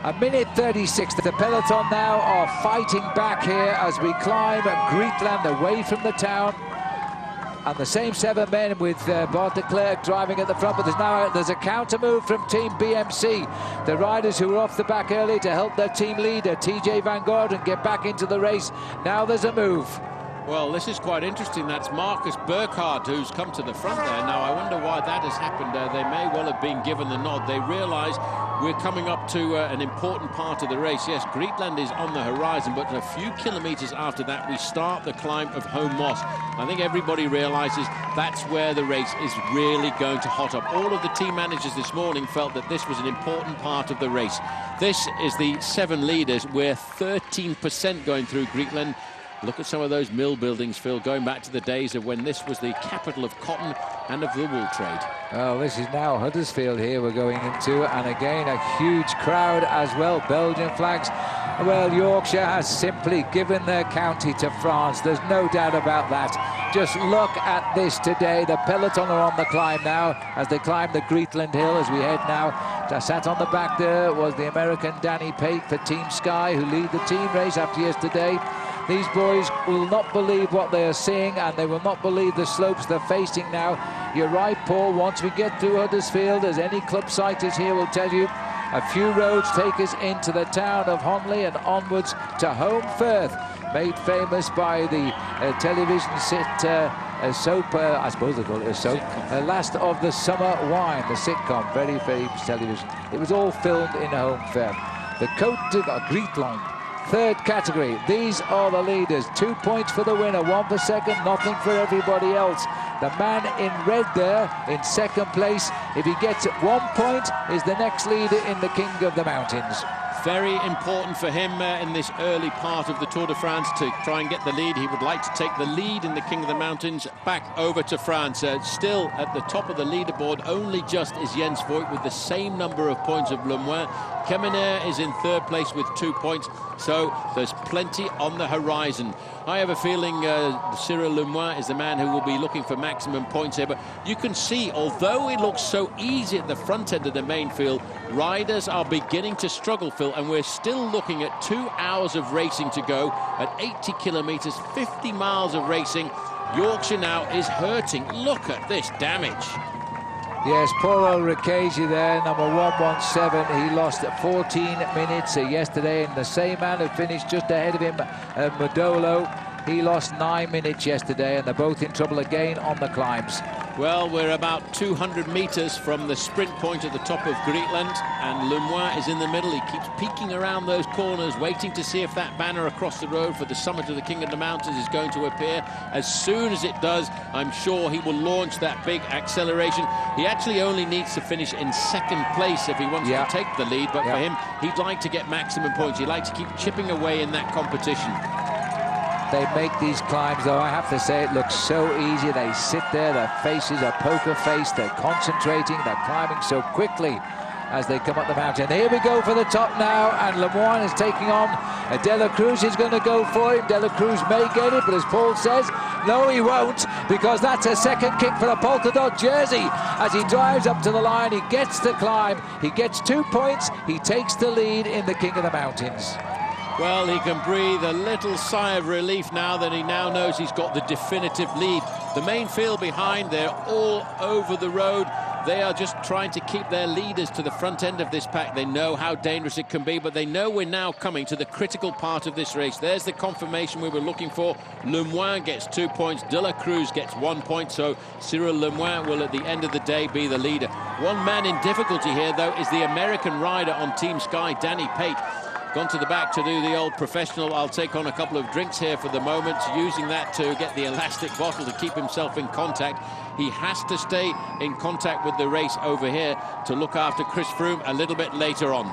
A minute 36. The peloton now are fighting back here as we climb Greetland away from the town. And the same 7 men with Bart de Klerk driving at the front, but there's a counter move from Team BMC. The riders who were off the back early to help their team leader, TJ Van Gordon, get back into the race. Now there's a move. Well, this is quite interesting. That's Marcus Burkhardt who's come to the front there. Now, I wonder why that has happened. They may well have been given the nod. They realise we're coming up to an important part of the race. Yes, Greetland is on the horizon, but a few kilometres after that, we start the climb of Home Moss. I think everybody realises that's where the race is really going to hot up. All of the team managers this morning felt that this was an important part of the race. This is the 7 leaders. We're 13% going through Greetland. Look at some of those mill buildings, Phil, going back to the days of when this was the capital of cotton and of the wool trade. Well, this is now Huddersfield here we're going into, and again a huge crowd as well. Belgian flags. Well, Yorkshire has simply given their county to France. There's no doubt about that. Just look at this today. The peloton are on the climb now as they climb the Greetland Hill as we head now. Sat on the back there was the American Danny Pate for Team Sky, who lead the team race after yesterday. These boys will not believe what they are seeing, and they will not believe the slopes they're facing now. You're right, Paul. Once we get through Huddersfield, as any club siters here will tell you, a few roads take us into the town of Honley and onwards to Home Firth, made famous by the television soap, I suppose they call it a soap, Last of the Summer Wine, the sitcom, very famous television. It was all filmed in Home Firth. The Côte de Greetland. 3rd category. These are the leaders. 2 points for the winner, 1 for second, nothing for everybody else. The man in red there in 2nd place, if he gets 1 point, is the next leader in the King of the Mountains. Very important for him in this early part of the Tour de France to try and get the lead. He would like to take the lead in the King of the Mountains back over to France. Still at the top of the leaderboard, only just is Jens Voigt with the same number of points of Lemoine. Kemener is in 3rd place with 2 points, so there's plenty on the horizon. I have a feeling Cyril Lemoine is the man who will be looking for maximum points here, but you can see, although it looks so easy at the front end of the main field, riders are beginning to struggle, Phil, and we're still looking at 2 hours of racing to go at 80 kilometres, 50 miles of racing. Yorkshire now is hurting. Look at this damage. Yes, Paul Ricchesi there, number 117. He lost 14 minutes yesterday, and the same man who finished just ahead of him, Modolo, he lost 9 minutes yesterday, and they're both in trouble again on the climbs. Well, we're about 200 metres from the sprint point at the top of Greetland, and Lemoine is in the middle. He keeps peeking around those corners, waiting to see if that banner across the road for the summit of the King of the Mountains is going to appear. As soon as it does, I'm sure he will launch that big acceleration. He actually only needs to finish in 2nd place if he wants to take the lead, but for him, he'd like to get maximum points. He'd like to keep chipping away in that competition. They make these climbs, though, I have to say, it looks so easy. They sit there, their faces are poker faced, they're concentrating, they're climbing so quickly as they come up the mountain. Here we go for the top now, and Lemoine is taking on De La Cruz. Is going to go for him. De La Cruz may get it, but as Paul says, no, he won't, because that's a 2nd kick for a polka dot jersey. As he drives up to the line, he gets the climb, he gets 2 points, he takes the lead in the King of the Mountains. Well, he can breathe a little sigh of relief now that he now knows he's got the definitive lead. The main field behind, they're all over the road. They are just trying to keep their leaders to the front end of this pack. They know how dangerous it can be, but they know we're now coming to the critical part of this race. There's the confirmation we were looking for. Lemoine gets 2 points. De La Cruz gets 1 point, so Cyril Lemoine will, at the end of the day, be the leader. One man in difficulty here, though, is the American rider on Team Sky, Danny Pate. Gone to the back to do the old professional, I'll take on a couple of drinks here for the moment, using that to get the elastic bottle to keep himself in contact. He has to stay in contact with the race over here to look after Chris Froome a little bit later on.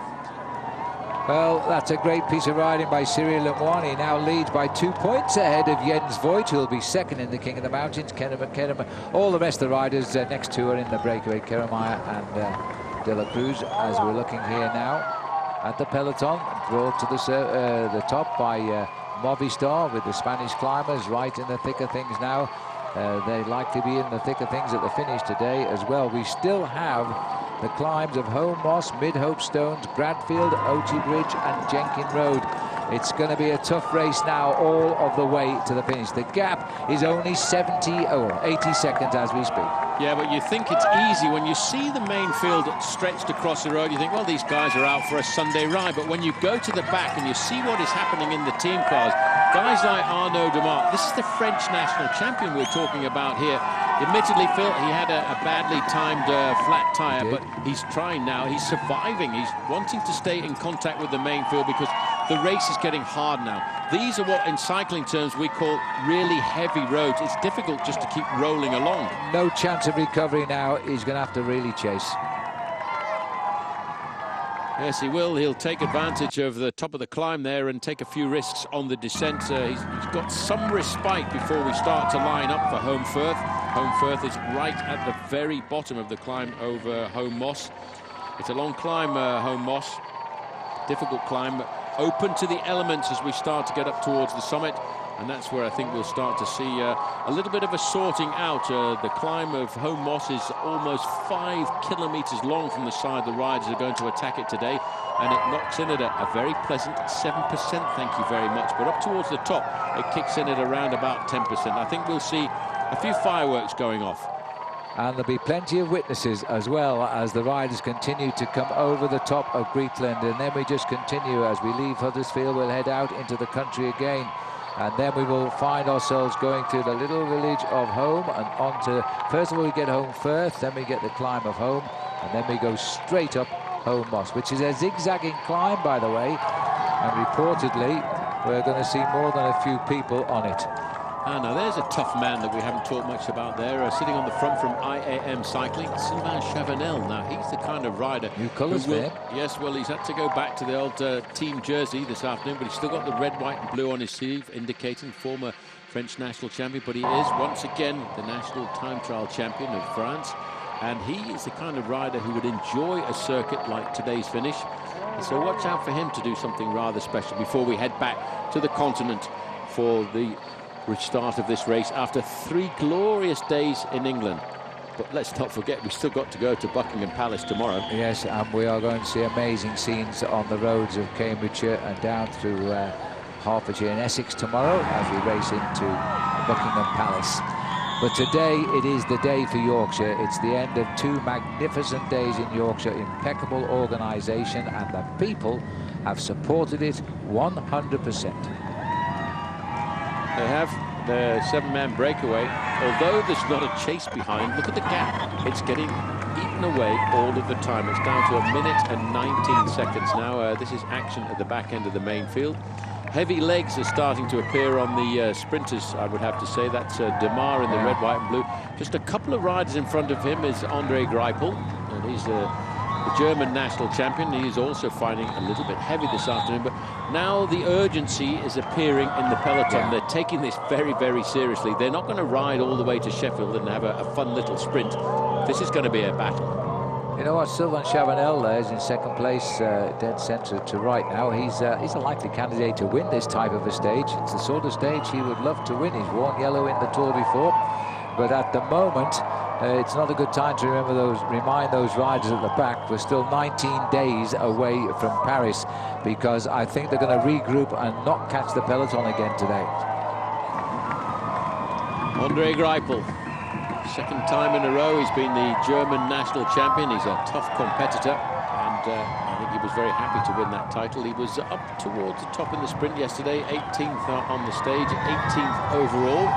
Well, that's a great piece of riding by Cyril Lemoine. He now leads by 2 points ahead of Jens Voigt, who will be 2nd in the King of the Mountains. Keremeyer, all the rest of the riders next to are in the breakaway, Keremeyer and De La Cruz, as we're looking here now at the peloton, brought to the top by Movistar, with the Spanish climbers right in the thick of things now. They like to be in the thick of things at the finish today as well. We still have the climbs of Home Moss, Mid-Hope Stones, Bradfield, Ochi Bridge and Jenkin Road. It's going to be a tough race now all of the way to the finish. The gap is only 80 seconds as we speak. Yeah, but you think it's easy when you see the main field stretched across the road. You think, well, these guys are out for a Sunday ride. But when you go to the back and you see what is happening in the team cars, guys like Arnaud Demarque, this is the French national champion we're talking about here. Admittedly, Phil, he had a badly timed flat tyre, but he's trying now. He's surviving. He's wanting to stay in contact with the main field because the race is getting hard now. These are what, in cycling terms, we call really heavy roads. It's difficult just to keep rolling along. No chance of recovery now. He's going to have to really chase. Yes, he will. He'll take advantage of the top of the climb there and take a few risks on the descent. He's got some respite before we start to line up for Home Firth. Home Firth is right at the very bottom of the climb over Home Moss. It's a long climb, Home Moss. Difficult climb, but open to the elements as we start to get up towards the summit. And that's where I think we'll start to see a little bit of a sorting out. The climb of Home Moss is almost 5 kilometres long from the side. The riders are going to attack it today, and it knocks in at a very pleasant 7%, thank you very much. But up towards the top, it kicks in at around about 10%. I think we'll see a few fireworks going off. And there'll be plenty of witnesses as well as the riders continue to come over the top of Greetland. And then we just continue as we leave Huddersfield. We'll head out into the country again. And then we will find ourselves going through the little village of Home and on to, first of all, we get Home Firth, then we get the climb of Home, and then we go straight up Home Moss, which is a zigzagging climb, by the way. And reportedly, we're going to see more than a few people on it. Now there's a tough man that we haven't talked much about there, sitting on the front from IAM Cycling, Sylvain Chavanel. Now he's the kind of rider. New colours for him. Yes, well, he's had to go back to the old team jersey this afternoon, but he's still got the red, white and blue on his sleeve, indicating former French national champion. But he is once again the national time trial champion of France, and he is the kind of rider who would enjoy a circuit like today's finish. And so watch out for him to do something rather special before we head back to the continent for the restart of this race after 3 glorious days in England. But let's not forget, we've still got to go to Buckingham Palace tomorrow. Yes, and we are going to see amazing scenes on the roads of Cambridgeshire and down through Hertfordshire and Essex tomorrow as we race into Buckingham Palace. But today it is the day for Yorkshire. It's the end of 2 magnificent days in Yorkshire, impeccable organisation, and the people have supported it 100%. They have the 7-man breakaway. Although there's not a chase behind, look at the gap. It's getting eaten away all of the time. It's down to 1 minute and 19 seconds now. This is action at the back end of the main field. Heavy legs are starting to appear on the sprinters, I would have to say. That's Demarque in the red, white and blue. Just a couple of riders in front of him is Andre Greipel, and he's the German national champion. He is also finding a little bit heavy this afternoon, but now the urgency is appearing in the peloton. Yeah. They're taking this very, very seriously. They're not going to ride all the way to Sheffield and have a fun little sprint. This is going to be a battle. You know what, Sylvain Chavanel there is in second place, dead centre to right now. He's a likely candidate to win this type of a stage. It's the sort of stage he would love to win. He's worn yellow in the Tour before, but at the moment, it's not a good time to remind those riders at the back. We're still 19 days away from Paris, because I think they're going to regroup and not catch the peloton again today. Andre Greipel, second time in a row he's been the German national champion. He's a tough competitor, and I think he was very happy to win that title. He was up towards the top in the sprint yesterday, 18th on the stage, 18th overall.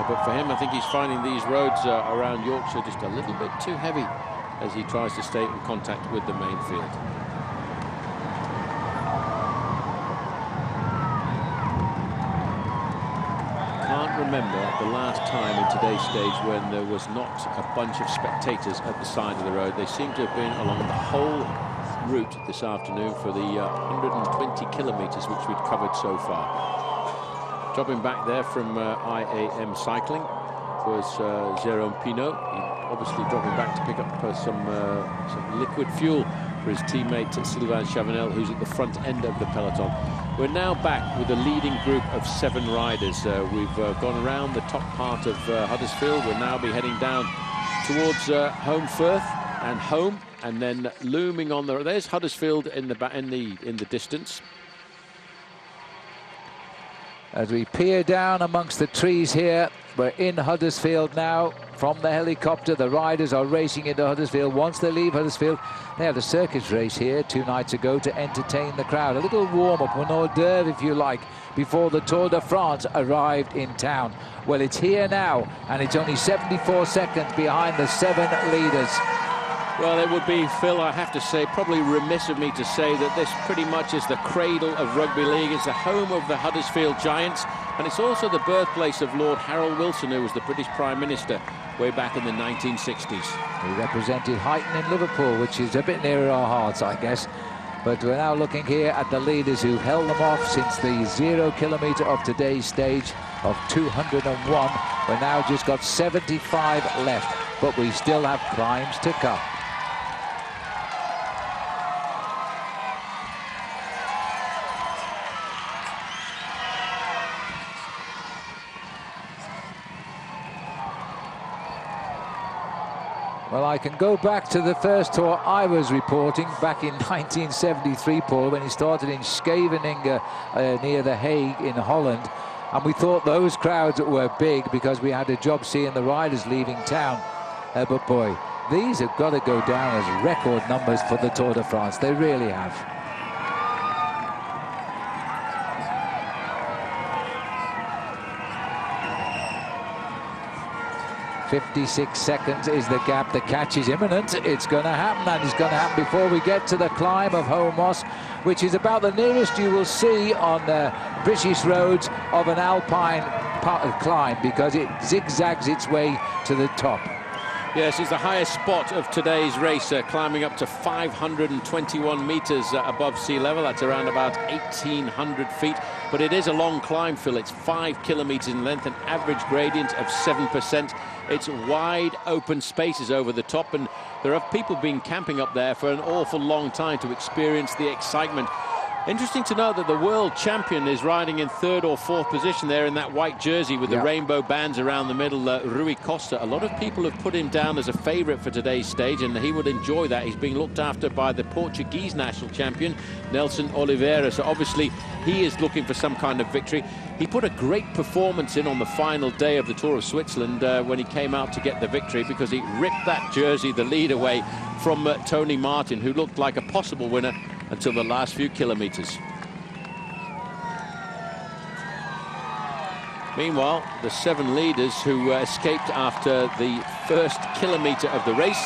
But for him, I think he's finding these roads around Yorkshire just a little bit too heavy as he tries to stay in contact with the main field. Can't remember the last time in today's stage when there was not a bunch of spectators at the side of the road. They seem to have been along the whole route this afternoon for the 120 kilometres which we've covered so far. Dropping back there from IAM Cycling was Jérôme Pinault. Obviously dropping back to pick up some liquid fuel for his teammate Sylvain Chavanel, who's at the front end of the peloton. We're now back with a leading group of 7 riders. We've gone around the top part of Huddersfield. We'll now be heading down towards Home Firth. and home, and then looming on the. There's Huddersfield in the distance. As we peer down amongst the trees here, we're in Huddersfield now. From the helicopter, the riders are racing into Huddersfield. Once they leave Huddersfield, they had a circus race here 2 nights ago to entertain the crowd. A little warm-up, an hors d'oeuvre, if you like, before the Tour de France arrived in town. Well, it's here now, and it's only 74 seconds behind the 7 leaders. Well, it would be, Phil, I have to say, probably remiss of me to say that this pretty much is the cradle of rugby league. It's the home of the Huddersfield Giants, and it's also the birthplace of Lord Harold Wilson, who was the British Prime Minister way back in the 1960s. He represented Huyton in Liverpool, which is a bit nearer our hearts, I guess. But we're now looking here at the leaders who've held them off since the 0 kilometre of today's stage of 201. We've now just got 75 left, but we still have climbs to come. Well, I can go back to the first tour I was reporting back in 1973, Paul, when he started in Scheveningen near The Hague in Holland. And we thought those crowds were big because we had a job seeing the riders leaving town. But boy, these have got to go down as record numbers for the Tour de France. They really have. 56 seconds is the gap. The catch is imminent. It's going to happen, and it's going to happen before we get to the climb of Home Moss, which is about the nearest you will see on British roads of an alpine climb, because it zigzags its way to the top. Yes, it's the highest spot of today's race, climbing up to 521 metres above sea level. That's around about 1,800 feet. But it is a long climb, Phil. It's 5 kilometres in length, an average gradient of 7%. It's wide open spaces over the top, and there are people been camping up there for an awful long time to experience the excitement. Interesting to note that the world champion is riding in 3rd or 4th position there in that white jersey with the rainbow bands around the middle, Rui Costa. A lot of people have put him down as a favourite for today's stage, and he would enjoy that. He's being looked after by the Portuguese national champion, Nelson Oliveira. So obviously he is looking for some kind of victory. He put a great performance in on the final day of the Tour of Switzerland when he came out to get the victory, because he ripped that jersey, the lead, away from Tony Martin, who looked like a possible winner until the last few kilometres. Meanwhile, the 7 leaders who escaped after the first kilometre of the race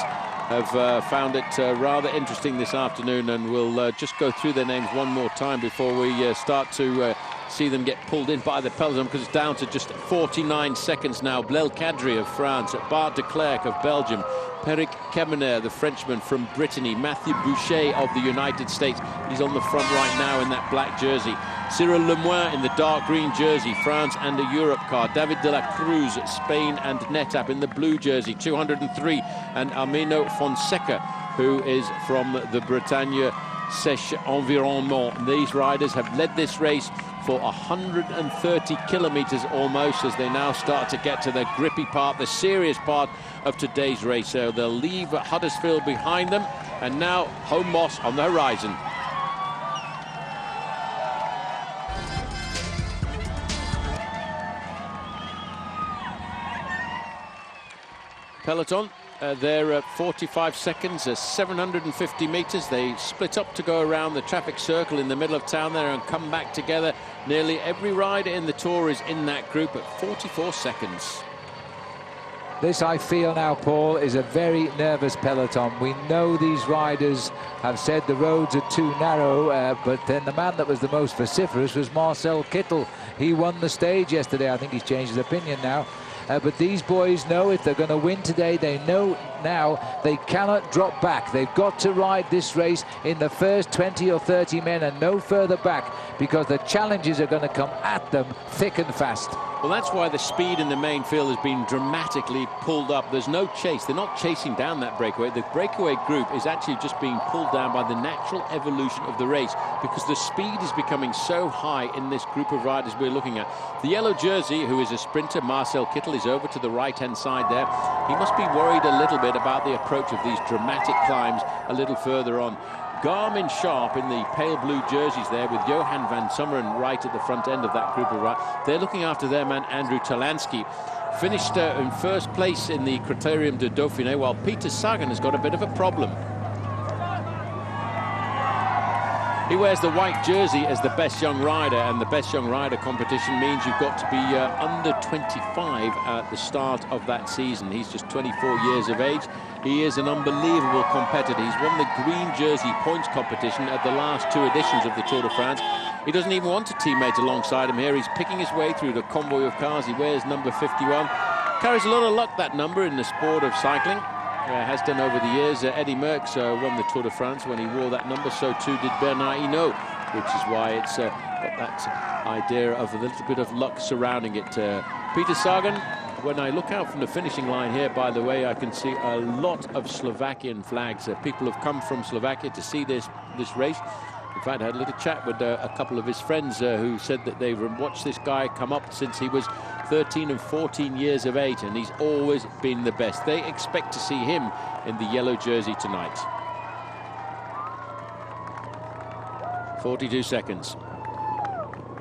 have found it rather interesting this afternoon, and we'll just go through their names one more time before we start to see them get pulled in by the peloton, because it's down to just 49 seconds now. Blel Kadri of France, Bart de Klerk of Belgium, Peric Kemener, the Frenchman from Brittany, Mathieu Boucher of the United States. He's on the front right now in that black jersey. Cyril Lemoine in the dark green jersey, France and a Europe car. David de la Cruz, Spain and Netap in the blue jersey, 203. And Armino Fonseca, who is from the Bretagne Sèche Environnement. These riders have led this race for 130 kilometres almost, as they now start to get to the grippy part, the serious part of today's race. So they'll leave Huddersfield behind them, and now Home Moss on the horizon. Peloton, they're at 45 seconds, 750 metres. They split up to go around the traffic circle in the middle of town there and come back together. Nearly every rider in the Tour is in that group at 44 seconds. This, I feel now, Paul, is a very nervous peloton. We know these riders have said the roads are too narrow, but then the man that was the most vociferous was Marcel Kittel. He won the stage yesterday. I think he's changed his opinion now. But these boys know if they're going to win today, they know now they cannot drop back. They've got to ride this race in the first 20 or 30 men and no further back, because the challenges are going to come at them thick and fast. Well, that's why the speed in the main field has been dramatically pulled up. There's no chase. They're not chasing down that breakaway. The breakaway group is actually just being pulled down by the natural evolution of the race, because the speed is becoming so high in this group of riders we're looking at. The yellow jersey, who is a sprinter, Marcel Kittel, is over to the right-hand side there. He must be worried a little bit about the approach of these dramatic climbs a little further on. Garmin Sharp in the pale blue jerseys there, with Johan van Summeren right at the front end of that group of riders. They're looking after their man Andrew Talansky. Finished in first place in the Criterium de Dauphiné, while Peter Sagan has got a bit of a problem. He wears the white jersey as the best young rider, and the best young rider competition means you've got to be under 25 at the start of that season. He's just 24 years of age. He is an unbelievable competitor. He's won the green jersey points competition at the last 2 editions of the Tour de France. He doesn't even want a teammate alongside him here. He's picking his way through the convoy of cars. He wears number 51. Carries a lot of luck, that number, in the sport of cycling. Has done over the years. Eddie Merckx won the Tour de France when he wore that number. So too did Bernard Hinault, which is why it's got that idea of a little bit of luck surrounding it. Peter Sagan, when I look out from the finishing line here, by the way, I can see a lot of Slovakian flags. People have come from Slovakia to see this race. In fact, I had a little chat with a couple of his friends who said that they've watched this guy come up since he was 13 and 14 years of age, and he's always been the best. They expect to see him in the yellow jersey tonight. 42 seconds.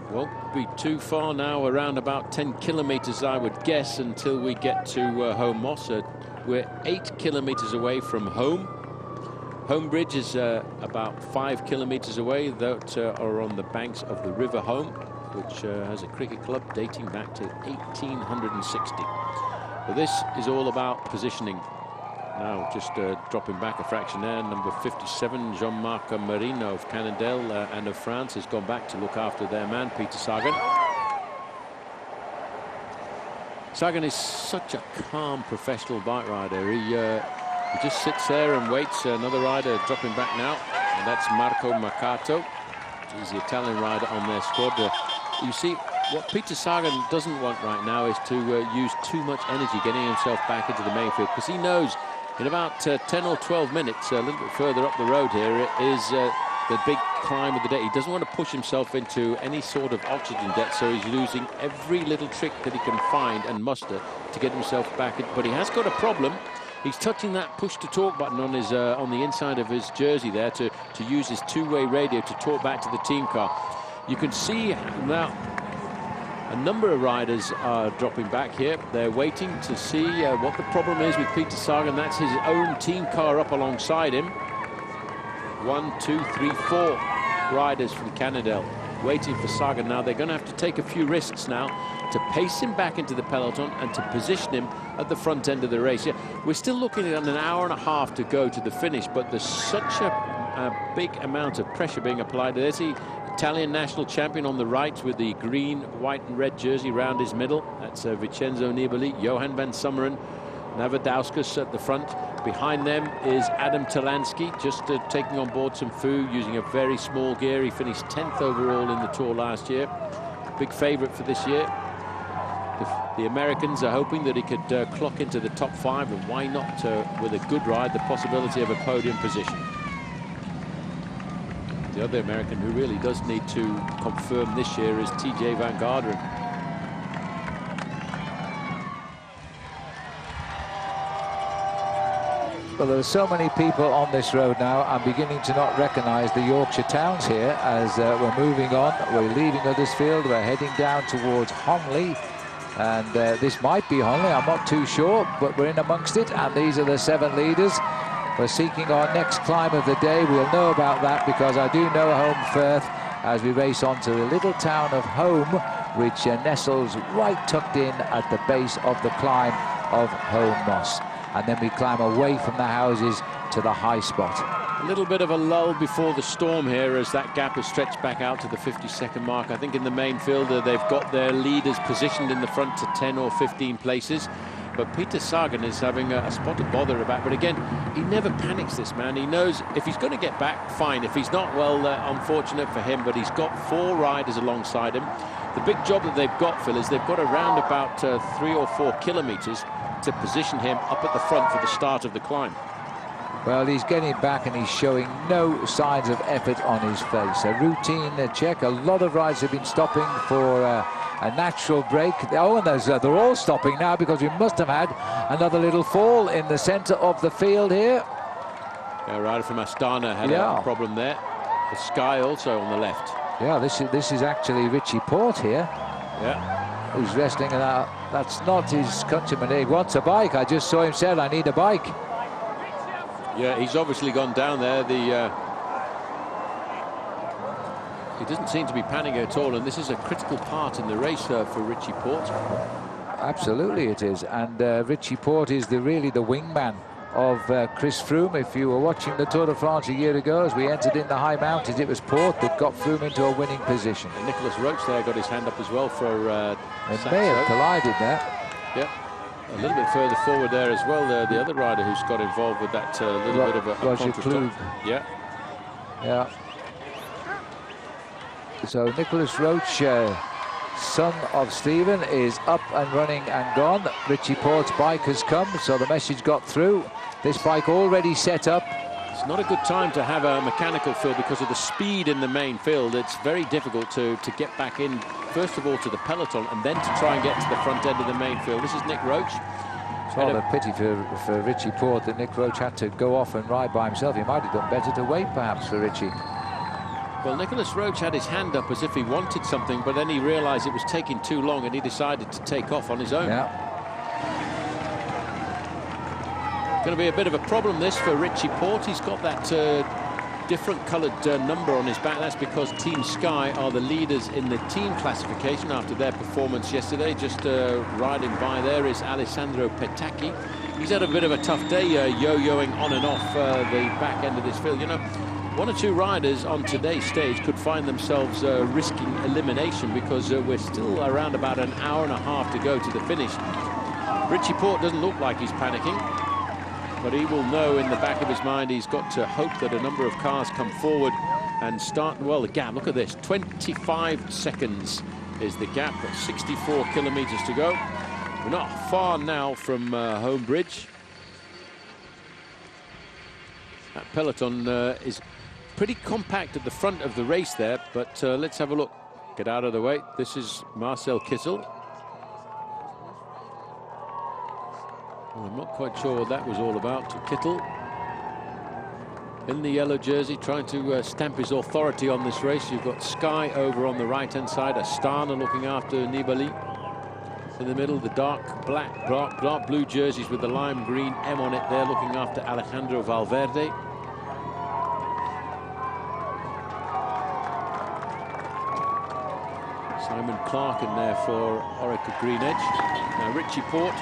Won't be too far now, around about 10 kilometers, I would guess, until we get to Home Moss. We're 8 kilometers away from home. Homebridge is about 5 kilometers away, that are on the banks of the River Home, which has a cricket club dating back to 1860. But this is all about positioning. Now just dropping back a fraction there, number 57, Jean-Marc Marino of Cannondale and of France, has gone back to look after their man, Peter Sagan. Sagan is such a calm professional bike rider. He just sits there and waits. Another rider dropping back now, and that's Marco Mercato. He's the Italian rider on their squad. You see, what Peter Sagan doesn't want right now is to use too much energy getting himself back into the main field, because he knows in about 10 or 12 minutes, a little bit further up the road here, is the big climb of the day. He doesn't want to push himself into any sort of oxygen debt, so he's using every little trick that he can find and muster to get himself back in. But he has got a problem. He's touching that push-to-talk button on his on the inside of his jersey there to use his two-way radio to talk back to the team car. You can see now a number of riders are dropping back here. They're waiting to see what the problem is with Peter Sagan. That's his own team car up alongside him. 1, 2, 3, 4 riders from Cannondale waiting for Sagan. Now they're going to have to take a few risks now to pace him back into the peloton and to position him at the front end of the race. Yeah, we're still looking at an hour and a half to go to the finish, but there's such a big amount of pressure being applied. There's the Italian national champion on the right with the green, white and red jersey round his middle. That's Vincenzo Nibali, Johan van Summeren, Navadauskas at the front. Behind them is Adam Talansky, just taking on board some food using a very small gear. He finished 10th overall in the Tour last year. Big favourite for this year. The Americans are hoping that he could clock into the top 5, and why not, with a good ride, the possibility of a podium position. The other American who really does need to confirm this year is TJ Van Garderen. Well, there are so many people on this road now, I'm beginning to not recognise the Yorkshire towns here as we're moving on. We're leaving Huddersfield, we're heading down towards Honley, and this might be Honley, I'm not too sure, but we're in amongst it, and these are the 7 leaders. We're seeking our next climb of the day. We'll know about that because I do know Home Firth as we race on to the little town of Home, which nestles right tucked in at the base of the climb of Home Moss. And then we climb away from the houses to the high spot. A little bit of a lull before the storm here as that gap is stretched back out to the 50-second mark. I think in the main field they've got their leaders positioned in the front to 10 or 15 places. But Peter Sagan is having a spot of bother about. But again, he never panics, this man. He knows if he's going to get back, fine. If he's not, well, unfortunate for him. But he's got 4 riders alongside him. The big job that they've got, Phil, is they've got around about 3 or 4 kilometres to position him up at the front for the start of the climb. Well, he's getting back and he's showing no signs of effort on his face. A routine check. A lot of riders have been stopping for a natural break. Oh, and they're all stopping now because we must have had another little fall in the centre of the field here. Yeah, a rider from Astana had a problem there. The Sky also on the left. Yeah, this is actually Richie Port here. Yeah. Who's wrestling, and that's not his countryman. He wants a bike. I just saw him said, I need a bike. Yeah, he's obviously gone down there. He doesn't seem to be panicking at all, and this is a critical part in the race for Richie Port. Absolutely it is, and Richie Port is really the wingman of Chris Froome. If you were watching the Tour de France a year ago, as we entered in the high mountains, it was Port that got Froome into a winning position. And Nicholas Roach there got his hand up as well for They may have collided there. Yeah. A little bit further forward there as well, the other rider who's got involved with that little bit of a Roger Klug. Yeah. Yeah. So Nicholas Roach, son of Stephen, is up and running and gone. Richie Port's bike has come, so the message got through. This bike already set up. It's not a good time to have a mechanical field because of the speed in the main field. It's very difficult to get back in, first of all, to the peloton, and then to try and get to the front end of the main field. This is Nick Roach. It's not a pity for Richie Port that Nick Roach had to go off and ride by himself. He might have done better to wait, perhaps, for Richie. Well, Nicholas Roach had his hand up as if he wanted something, but then he realised it was taking too long and he decided to take off on his own. Yeah. Going to be a bit of a problem, this, for Richie Port. He's got that different coloured number on his back. That's because Team Sky are the leaders in the team classification after their performance yesterday. Just riding by there is Alessandro Petacchi. He's had a bit of a tough day yo-yoing on and off the back end of this field. You know, 1 or 2 riders on today's stage could find themselves risking elimination because we're still around about an hour and a half to go to the finish. Richie Port doesn't look like he's panicking, but he will know in the back of his mind he's got to hope that a number of cars come forward and start. Well, the gap, look at this, 25 seconds is the gap. Got 64 kilometres to go. We're not far now from home bridge. That peloton is pretty compact at the front of the race there, but let's have a look. Get out of the way. This is Marcel Kittel. Well, I'm not quite sure what that was all about. Kittel in the yellow jersey, trying to stamp his authority on this race. You've got Sky over on the right-hand side, Astana looking after Nibali. In the middle, the dark blue jerseys with the lime green M on it. They're looking after Alejandro Valverde. Simon Clark in there for Orica Green Edge. Now Richie Port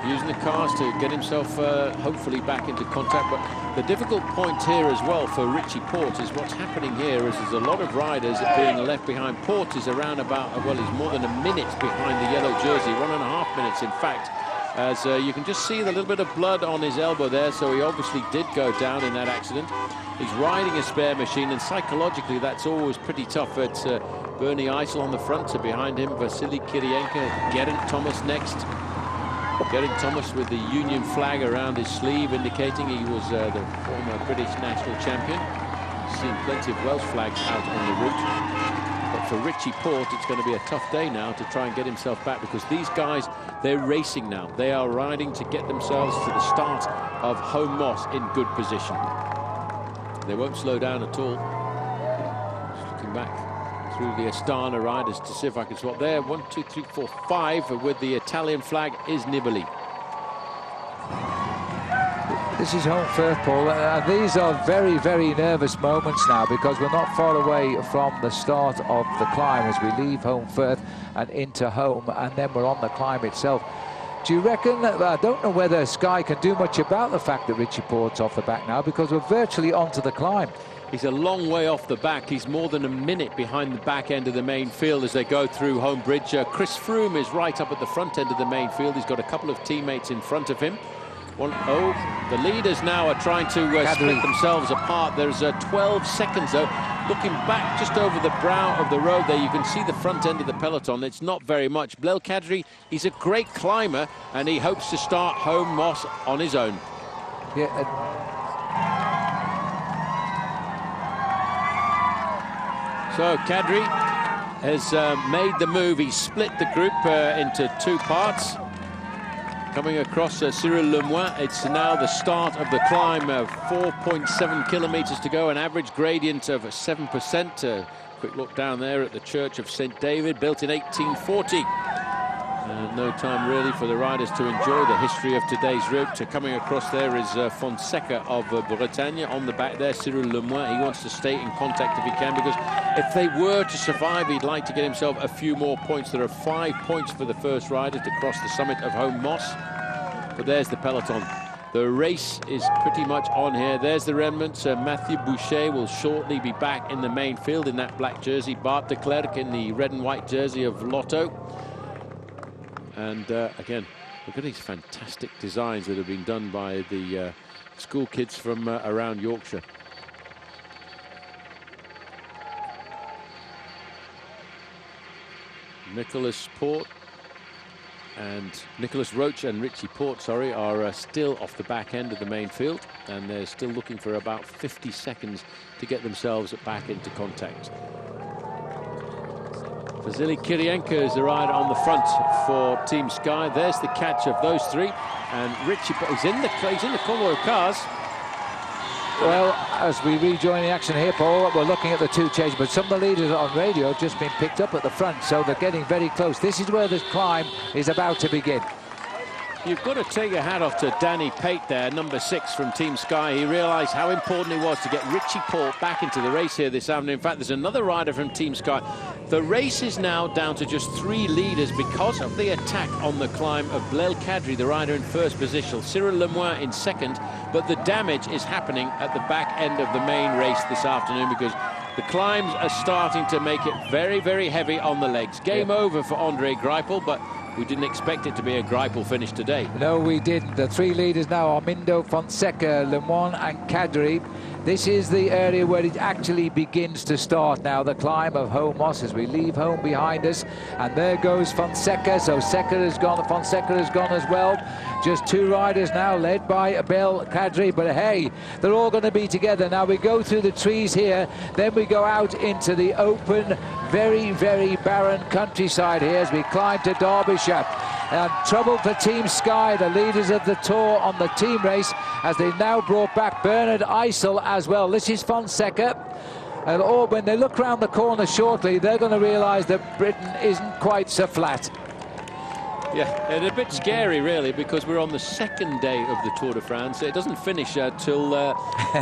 using the cars to get himself hopefully back into contact, but the difficult point here as well for Richie Port is what's happening here is there's a lot of riders being left behind. Port is around about, well, he's more than a minute behind the yellow jersey, 1.5 minutes in fact, as you can just see the little bit of blood on his elbow there, so he obviously did go down in that accident. He's riding a spare machine, and psychologically that's always pretty tough. It's Bernie Eisel on the front, so behind him Vasily Kirienka, Geraint Thomas next. Geraint Thomas with the Union flag around his sleeve, indicating he was the former British national champion. Seen plenty of Welsh flags out on the route. But for Richie Port, it's going to be a tough day now to try and get himself back, because these guys, they're racing now. They are riding to get themselves to the start of Home Moss in good position. They won't slow down at all. Just looking back through the Astana riders to see if I can swap there. 1, 2, 3, 4, 5 with the Italian flag is Nibali. This is home first, Paul, and these are very, very nervous moments now, because we're not far away from the start of the climb as we leave home Firth and into home, and then we're on the climb itself. Do you reckon that, I don't know whether Sky can do much about the fact that Richie Port's off the back now, because we're virtually onto the climb. He's a long way off the back. He's more than a minute behind the back end of the main field as they go through home bridge. Chris Froome is right up at the front end of the main field. He's got a couple of teammates in front of him. The leaders now are trying to split themselves apart. There's 12 seconds though. Looking back just over the brow of the road there, you can see the front end of the peloton. It's not very much. Blel Kadri, he's a great climber, and he hopes to start home Moss on his own. Yeah. So Kadri has made the move. He's split the group into two parts. Coming across Cyril Lemoine, it's now the start of the climb. 4.7 kilometers to go, an average gradient of 7%. Quick look down there at the Church of St. David, built in 1840. No time really for the riders to enjoy the history of today's route. Coming across there is Fonseca of Bretagne. On the back there, Cyril Lemoine. He wants to stay in contact if he can, because if they were to survive, he'd like to get himself a few more points. There are 5 points for the first rider to cross the summit of Home Moss. But there's the peloton. The race is pretty much on here. There's the remnants. Mathieu Boucher will shortly be back in the main field in that black jersey. Bart de Klerk in the red and white jersey of Lotto. And again, look at these fantastic designs that have been done by the school kids from around Yorkshire. Nicholas Roach and Richie Port, sorry, are still off the back end of the main field, and they're still looking for about 50 seconds to get themselves back into contact. Vasily Kirienko is the rider on the front for Team Sky. There's the catch of those three, and Richie, he's in the convoy of cars. Well, as we rejoin the action here, Paul, we're looking at the two changes, but some of the leaders on radio have just been picked up at the front, so they're getting very close. This is where the climb is about to begin. You've got to take your hat off to Danny Pate there, number 6 from Team Sky. He realised how important it was to get Richie Port back into the race here this afternoon. In fact, there's another rider from Team Sky. The race is now down to just 3 leaders because of the attack on the climb of Blel Kadri, the rider in first position, Cyril Lemoine in second, but the damage is happening at the back end of the main race this afternoon because the climbs are starting to make it very, very heavy on the legs. Game over for Andre Greipel, but we didn't expect it to be a Greipel finish today. No, we didn't. The 3 leaders now are Mindo, Fonseca, Lemoine and Kadri. This is the area where it actually begins to start now, the climb of Home Moss as we leave home behind us. And there goes Fonseca. So Fonseca has gone as well. Just 2 riders now, led by Blel Kadri. But hey, they're all going to be together. Now we go through the trees here, then we go out into the open, very, very barren countryside here as we climb to Derbyshire. And trouble for Team Sky, the leaders of the Tour on the team race, as they've now brought back Bernard Eisel as well. This is Fonseca. And when they look round the corner shortly, they're going to realise that Britain isn't quite so flat. Yeah, and a bit scary, really, because we're on the 2nd day of the Tour de France. It doesn't finish till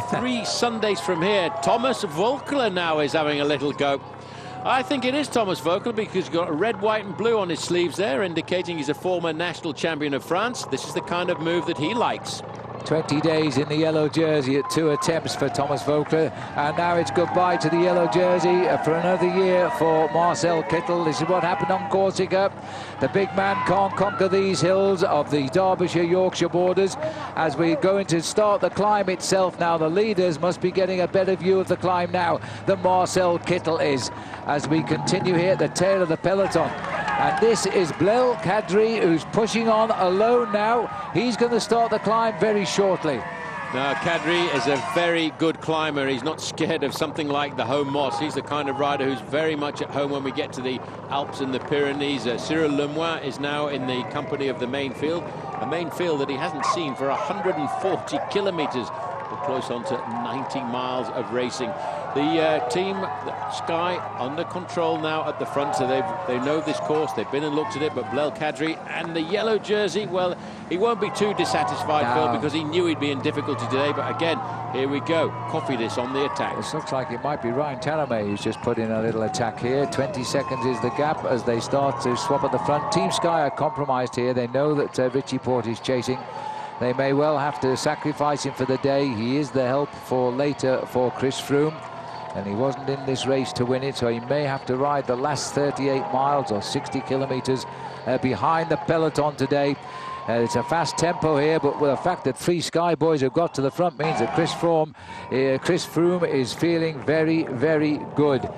3 Sundays from here. Thomas Voeckler now is having a little go. I think it is Thomas Voeckler because he's got red, white and blue on his sleeves there, indicating he's a former national champion of France. This is the kind of move that he likes. 20 days in the yellow jersey at 2 attempts for Thomas Voeckler, and now it's goodbye to the yellow jersey for another year for Marcel Kittel. This is what happened on Corsica. The big man can't conquer these hills of the Derbyshire-Yorkshire borders. As we go into start the climb itself now, the leaders must be getting a better view of the climb now than Marcel Kittel is, as we continue here at the tail of the peloton. And this is Blel Kadri, who's pushing on alone now. He's going to start the climb very shortly. Now, Kadri is a very good climber. He's not scared of something like the Home Moss. He's the kind of rider who's very much at home when we get to the Alps and the Pyrenees. Cyril Lemoine is now in the company of the main field, a main field that he hasn't seen for 140 kilometers. We're close on to 90 miles of racing. The Team Sky under control now at the front, so they know this course. They've been and looked at it, but Blel Kadri and the yellow jersey, well, he won't be too dissatisfied, Phil, because he knew he'd be in difficulty today. But again, here we go. Copy this on the attack. This looks like it might be Ryan Talamay who's just put in a little attack here. 20 seconds is the gap as they start to swap at the front. Team Sky are compromised here. They know that Richie Port is chasing. They may well have to sacrifice him for the day. He is the help for later for Chris Froome, and he wasn't in this race to win it, so he may have to ride the last 38 miles or 60 kilometers behind the peloton today. It's a fast tempo here, but with the fact that 3 Sky boys have got to the front means that Chris Froome is feeling very, very good.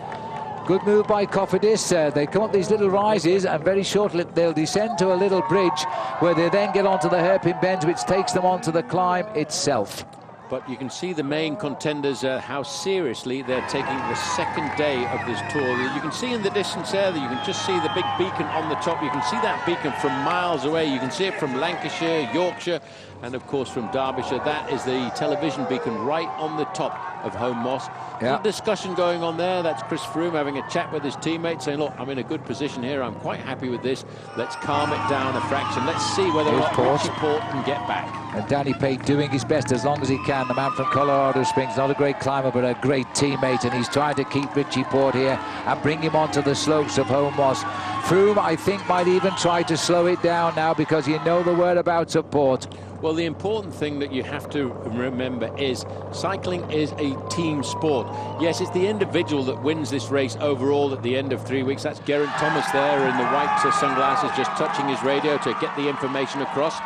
Good move by Cofidis. They come up these little rises, and very shortly they'll descend to a little bridge where they then get onto the hairpin bends, which takes them onto the climb itself. But you can see the main contenders, how seriously they're taking the second day of this tour. You can see in the distance there that you can just see the big beacon on the top. You can see that beacon from miles away. You can see it from Lancashire, Yorkshire, and of course from Derbyshire. That is the television beacon right on the top of Home Moss. Yeah. Good discussion going on there. That's Chris Froome having a chat with his teammates, saying, look, I'm in a good position here. I'm quite happy with this. Let's calm it down a fraction. Let's see whether or not Richie Porte can get back. And Danny Pate doing his best as long as he can. The man from Colorado Springs, not a great climber, but a great teammate, and he's trying to keep Richie Porte here and bring him onto the slopes of Home Moss. Froome, I think, might even try to slow it down now, because you know the whereabouts of Porte. Well, the important thing that you have to remember is cycling is a team sport. Yes, it's the individual that wins this race overall at the end of 3 weeks. That's Geraint Thomas there in the white sunglasses, just touching his radio to get the information across.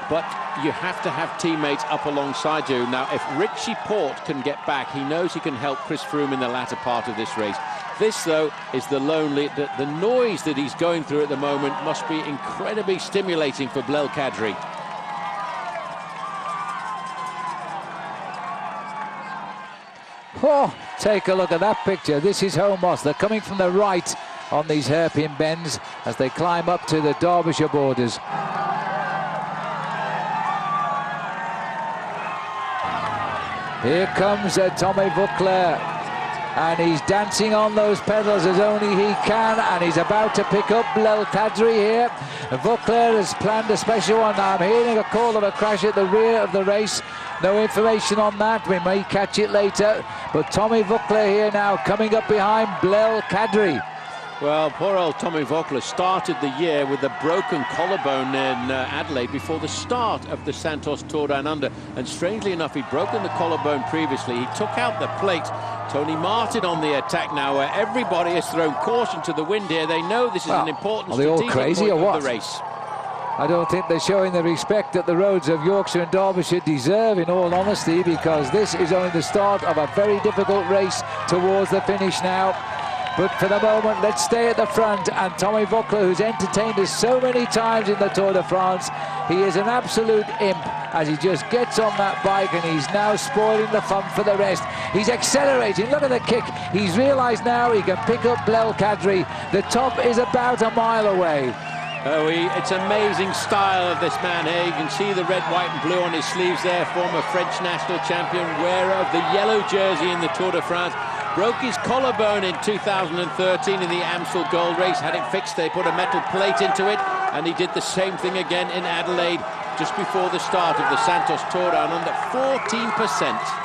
But you have to have teammates up alongside you. Now, if Richie Porte can get back, he knows he can help Chris Froome in the latter part of this race. This, though, is the noise that he's going through at the moment must be incredibly stimulating for Blel Kadri. Oh, take a look at that picture. This is Home Moss. They're coming from the right on these hairpin bends as they climb up to the Derbyshire borders. Here comes Tommy Voeckler, and he's dancing on those pedals as only he can, and he's about to pick up Blel Kadri here. Voeckler has planned a special one. Now I'm hearing a call of a crash at the rear of the race. No information on that. We may catch it later. But Tommy Voeckler here now, coming up behind Blel Kadri. Well, poor old Tommy Voeckler started the year with a broken collarbone in Adelaide before the start of the Santos Tour Down Under. And strangely enough, he'd broken the collarbone previously. He took out the plate. Tony Martin on the attack now, where everybody has thrown caution to the wind here. They know this is an important strategic point of the race. I don't think they're showing the respect that the roads of Yorkshire and Derbyshire deserve, in all honesty, because this is only the start of a very difficult race towards the finish now. But for the moment, let's stay at the front. And Tommy Voeckler, who's entertained us so many times in the Tour de France, he is an absolute imp as he just gets on that bike, and he's now spoiling the fun for the rest. He's accelerating. Look at the kick. He's realised now he can pick up Blel Kadri. The top is about a mile away. Oh, it's amazing style of this man here. You can see the red, white and blue on his sleeves there. Former French national champion, wearer of the yellow jersey in the Tour de France. Broke his collarbone in 2013 in the Amstel Gold Race. Had it fixed, they put a metal plate into it. And he did the same thing again in Adelaide just before the start of the Santos Tour Down Under. 14%.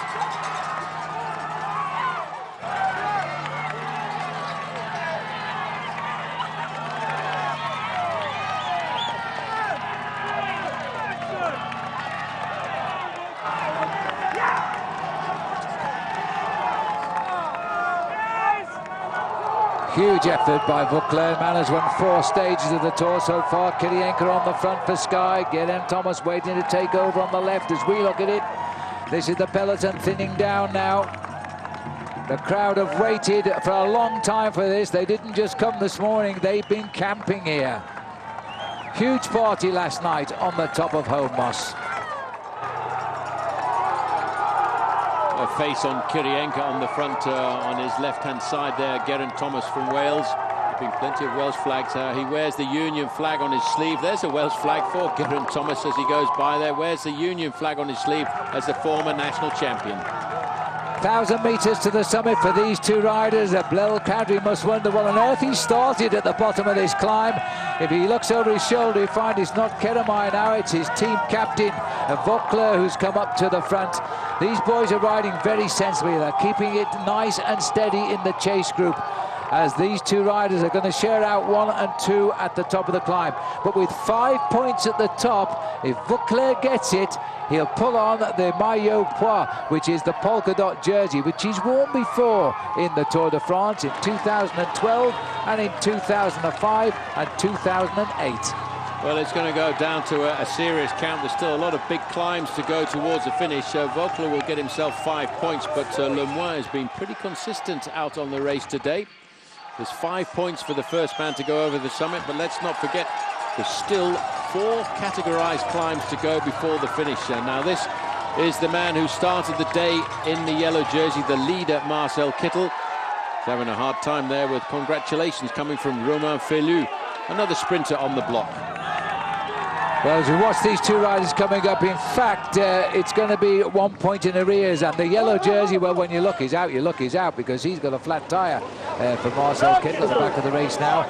Huge effort by Voeckler. Man has won 4 stages of the Tour so far. Kirienka on the front for Sky. Geraint Thomas waiting to take over on the left as we look at it. This is the peloton thinning down now. The crowd have waited for a long time for this. They didn't just come this morning. They've been camping here. Huge party last night on the top of Home Moss. A face on Kirienka on the front, on his left-hand side there. Geraint Thomas from Wales. There's been plenty of Welsh flags. He wears the Union flag on his sleeve. There's a Welsh flag for Geraint Thomas as he goes by there. Wears the Union flag on his sleeve as the former national champion. 1,000 metres to the summit for these two riders. Blel Kadri must wonder what on earth he started at the bottom of this climb. If he looks over his shoulder, he finds it's not Keremai now, it's his team captain, Voeckler, who's come up to the front. These boys are riding very sensibly. They're keeping it nice and steady in the chase group, as these two riders are going to share out 1 and 2 at the top of the climb. But with 5 points at the top, if Voeckler gets it, he'll pull on the maillot pois, which is the polka dot jersey, which he's worn before in the Tour de France in 2012 and in 2005 and 2008. Well, it's going to go down to a serious count. There's still a lot of big climbs to go towards the finish. Vogler will get himself 5 points, but Lemoine has been pretty consistent out on the race today. There's 5 points for the first man to go over the summit, but let's not forget there's still 4 categorized climbs to go before the finish. Now, this is the man who started the day in the yellow jersey, the leader, Marcel Kittel. He's having a hard time there with congratulations coming from Romain Felu, another sprinter on the block. Well, as we watch these two riders coming up, in fact, it's going to be 1 point in arrears. And the yellow jersey, well, when you look, he's out, he's out, because he's got a flat tyre for Marcel Kittel at the back of the race now.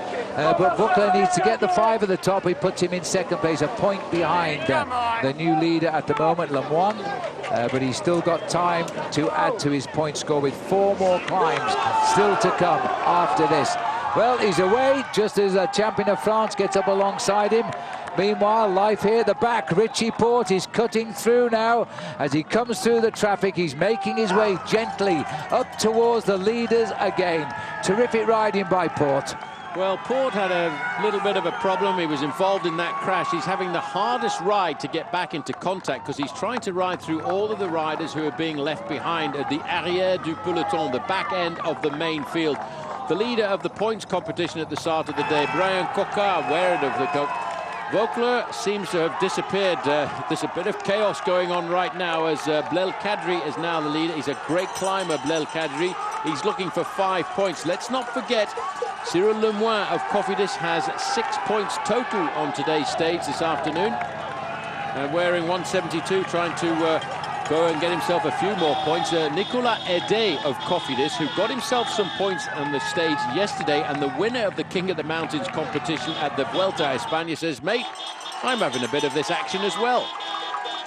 But Vogler needs to get the 5 at the top. He puts him in second place, a point behind the new leader at the moment, Lemoine. But he's still got time to add to his point score with 4 more climbs still to come after this. Well, he's away just as the champion of France gets up alongside him. Meanwhile, life here at the back. Richie Porte is cutting through now. As he comes through the traffic, he's making his way gently up towards the leaders again. Terrific riding by Porte. Well, Porte had a little bit of a problem. He was involved in that crash. He's having the hardest ride to get back into contact because he's trying to ride through all of the riders who are being left behind at the arrière du peloton, the back end of the main field. The leader of the points competition at the start of the day, Brian Coquard, wearing of the coat. Vogler seems to have disappeared. There's a bit of chaos going on right now as Blel Kadri is now the leader. He's a great climber, Blel Kadri. He's looking for 5 points. Let's not forget, Cyril Lemoine of Cofidis has 6 points total on today's stage this afternoon. And wearing 172, trying to go and get himself a few more points. Nicolas Ede of Cofidis, who got himself some points on the stage yesterday, and the winner of the King of the Mountains competition at the Vuelta a España, says, mate, I'm having a bit of this action as well.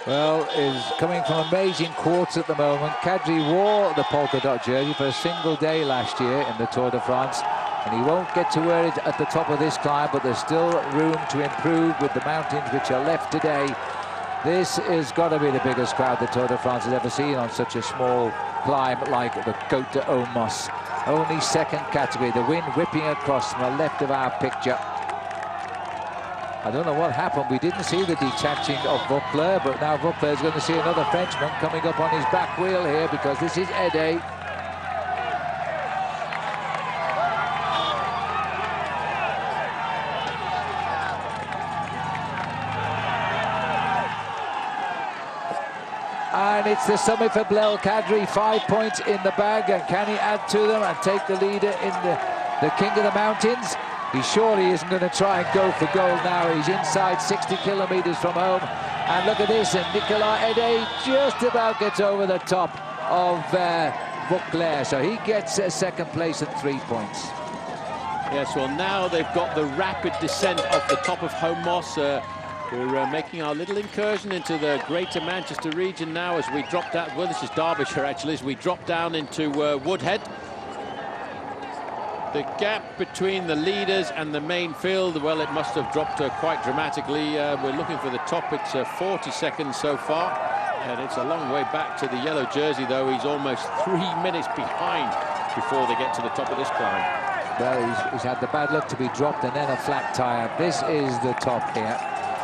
Well, is coming from amazing quartz at the moment. Kadri wore the polka dot jersey for a single day last year in the Tour de France, and he won't get to wear it at the top of this climb, but there's still room to improve with the mountains which are left today. This has got to be the biggest crowd the Tour de France has ever seen on such a small climb like the Côte d'Aumos. Only second category, the wind whipping across from the left of our picture. I don't know what happened. We didn't see the detaching of Vogler, but now Vogler is going to see another Frenchman coming up on his back wheel here, because this is Ede. And it's the summit for Blel Kadri, 5 points in the bag, and can he add to them and take the leader in the King of the Mountains? He surely isn't going to try and go for gold now. He's inside 60 kilometers from home. And look at this, and Nicolas Ede just about gets over the top of Vogler, so he gets second place at 3 points. Yes, well, now they've got the rapid descent off the top of Homos. We're making our little incursion into the Greater Manchester region now as we drop down. Well, this is Derbyshire, actually, as we drop down into Woodhead. The gap between the leaders and the main field, well, it must have dropped quite dramatically. We're looking for the top. It's 40 seconds so far, and it's a long way back to the yellow jersey, though. He's almost 3 minutes behind before they get to the top of this climb. Well, he's had the bad luck to be dropped and then a flat tyre. This is the top here.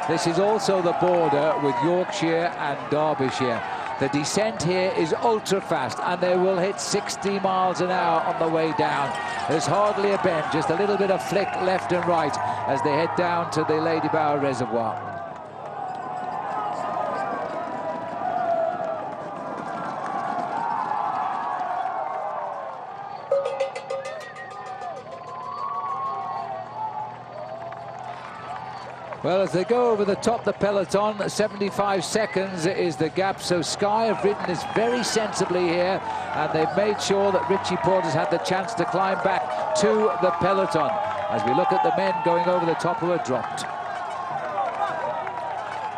This is also the border with Yorkshire and Derbyshire. The descent here is ultra fast, and they will hit 60 miles an hour on the way down. There's hardly a bend, just a little bit of flick left and right as they head down to the Ladybower Reservoir. Well, as they go over the top, the peloton, 75 seconds is the gap. So Sky have ridden this very sensibly here, and they've made sure that Richie Porte has had the chance to climb back to the peloton. As we look at the men going over the top who are dropped.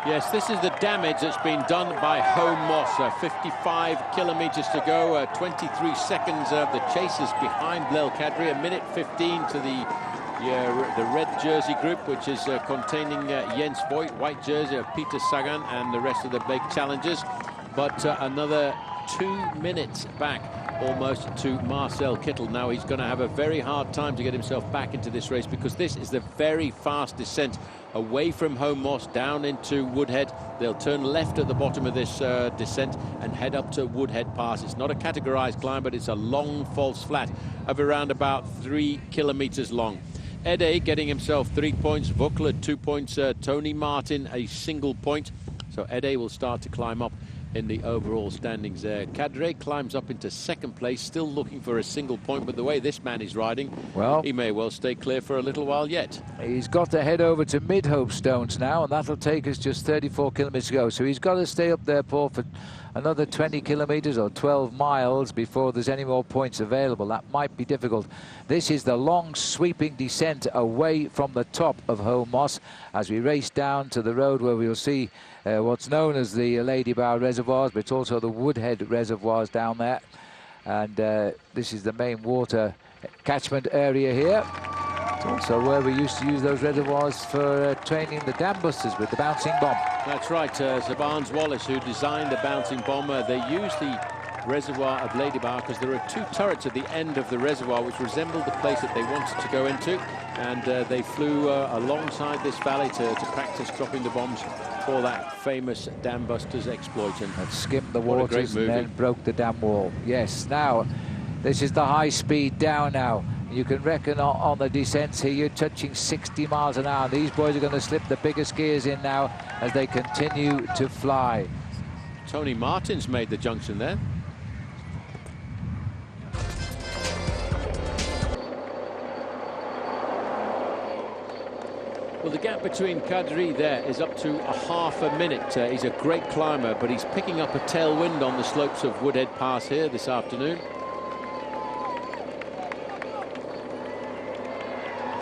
Yes, this is the damage that's been done by Homos. 55 kilometers to go, 23 seconds of the chasers behind Blel Kadri, 1:15 to the red jersey group, which is containing Jens Voigt, white jersey of Peter Sagan, and the rest of the big challengers. But another 2 minutes back almost to Marcel Kittel. Now he's going to have a very hard time to get himself back into this race, because this is the very fast descent away from Home Moss down into Woodhead. They'll turn left at the bottom of this descent and head up to Woodhead Pass. It's not a categorized climb, but it's a long false flat of around about 3 kilometers long. Ede getting himself 3 points, Vukler 2 points, Tony Martin a single point. So Ede will start to climb up in the overall standings there. Cadre climbs up into second place, still looking for a single point, but the way this man is riding, well, he may well stay clear for a little while yet. He's got to head over to Mid-Hope Stones now, and that'll take us just 34 kilometres to go. So he's got to stay up there, Paul, for another 20 kilometres or 12 miles before there's any more points available. That might be difficult. This is the long sweeping descent away from the top of Home Moss as we race down to the road where we'll see what's known as the Lady Bower Reservoirs, but it's also the Woodhead Reservoirs down there. And this is the main water catchment area here. It's also where we used to use those reservoirs for training the dam busters with the bouncing bomb. That's right, Sir Barnes Wallace, who designed the bouncing bomb. They used the reservoir of Lady Bower because there are 2 turrets at the end of the reservoir which resembled the place that they wanted to go into, and they flew alongside this valley to practice dropping the bombs for that famous dam busters exploit. And skimmed the waters and then broke the dam wall. Yes, now this is the high speed down now. You can reckon on the descents here, you're touching 60 miles an hour. These boys are going to slip the biggest gears in now as they continue to fly. Tony Martin's made the junction there. Well, the gap between Kadri there is up to a half a minute. He's a great climber, but he's picking up a tailwind on the slopes of Woodhead Pass here this afternoon.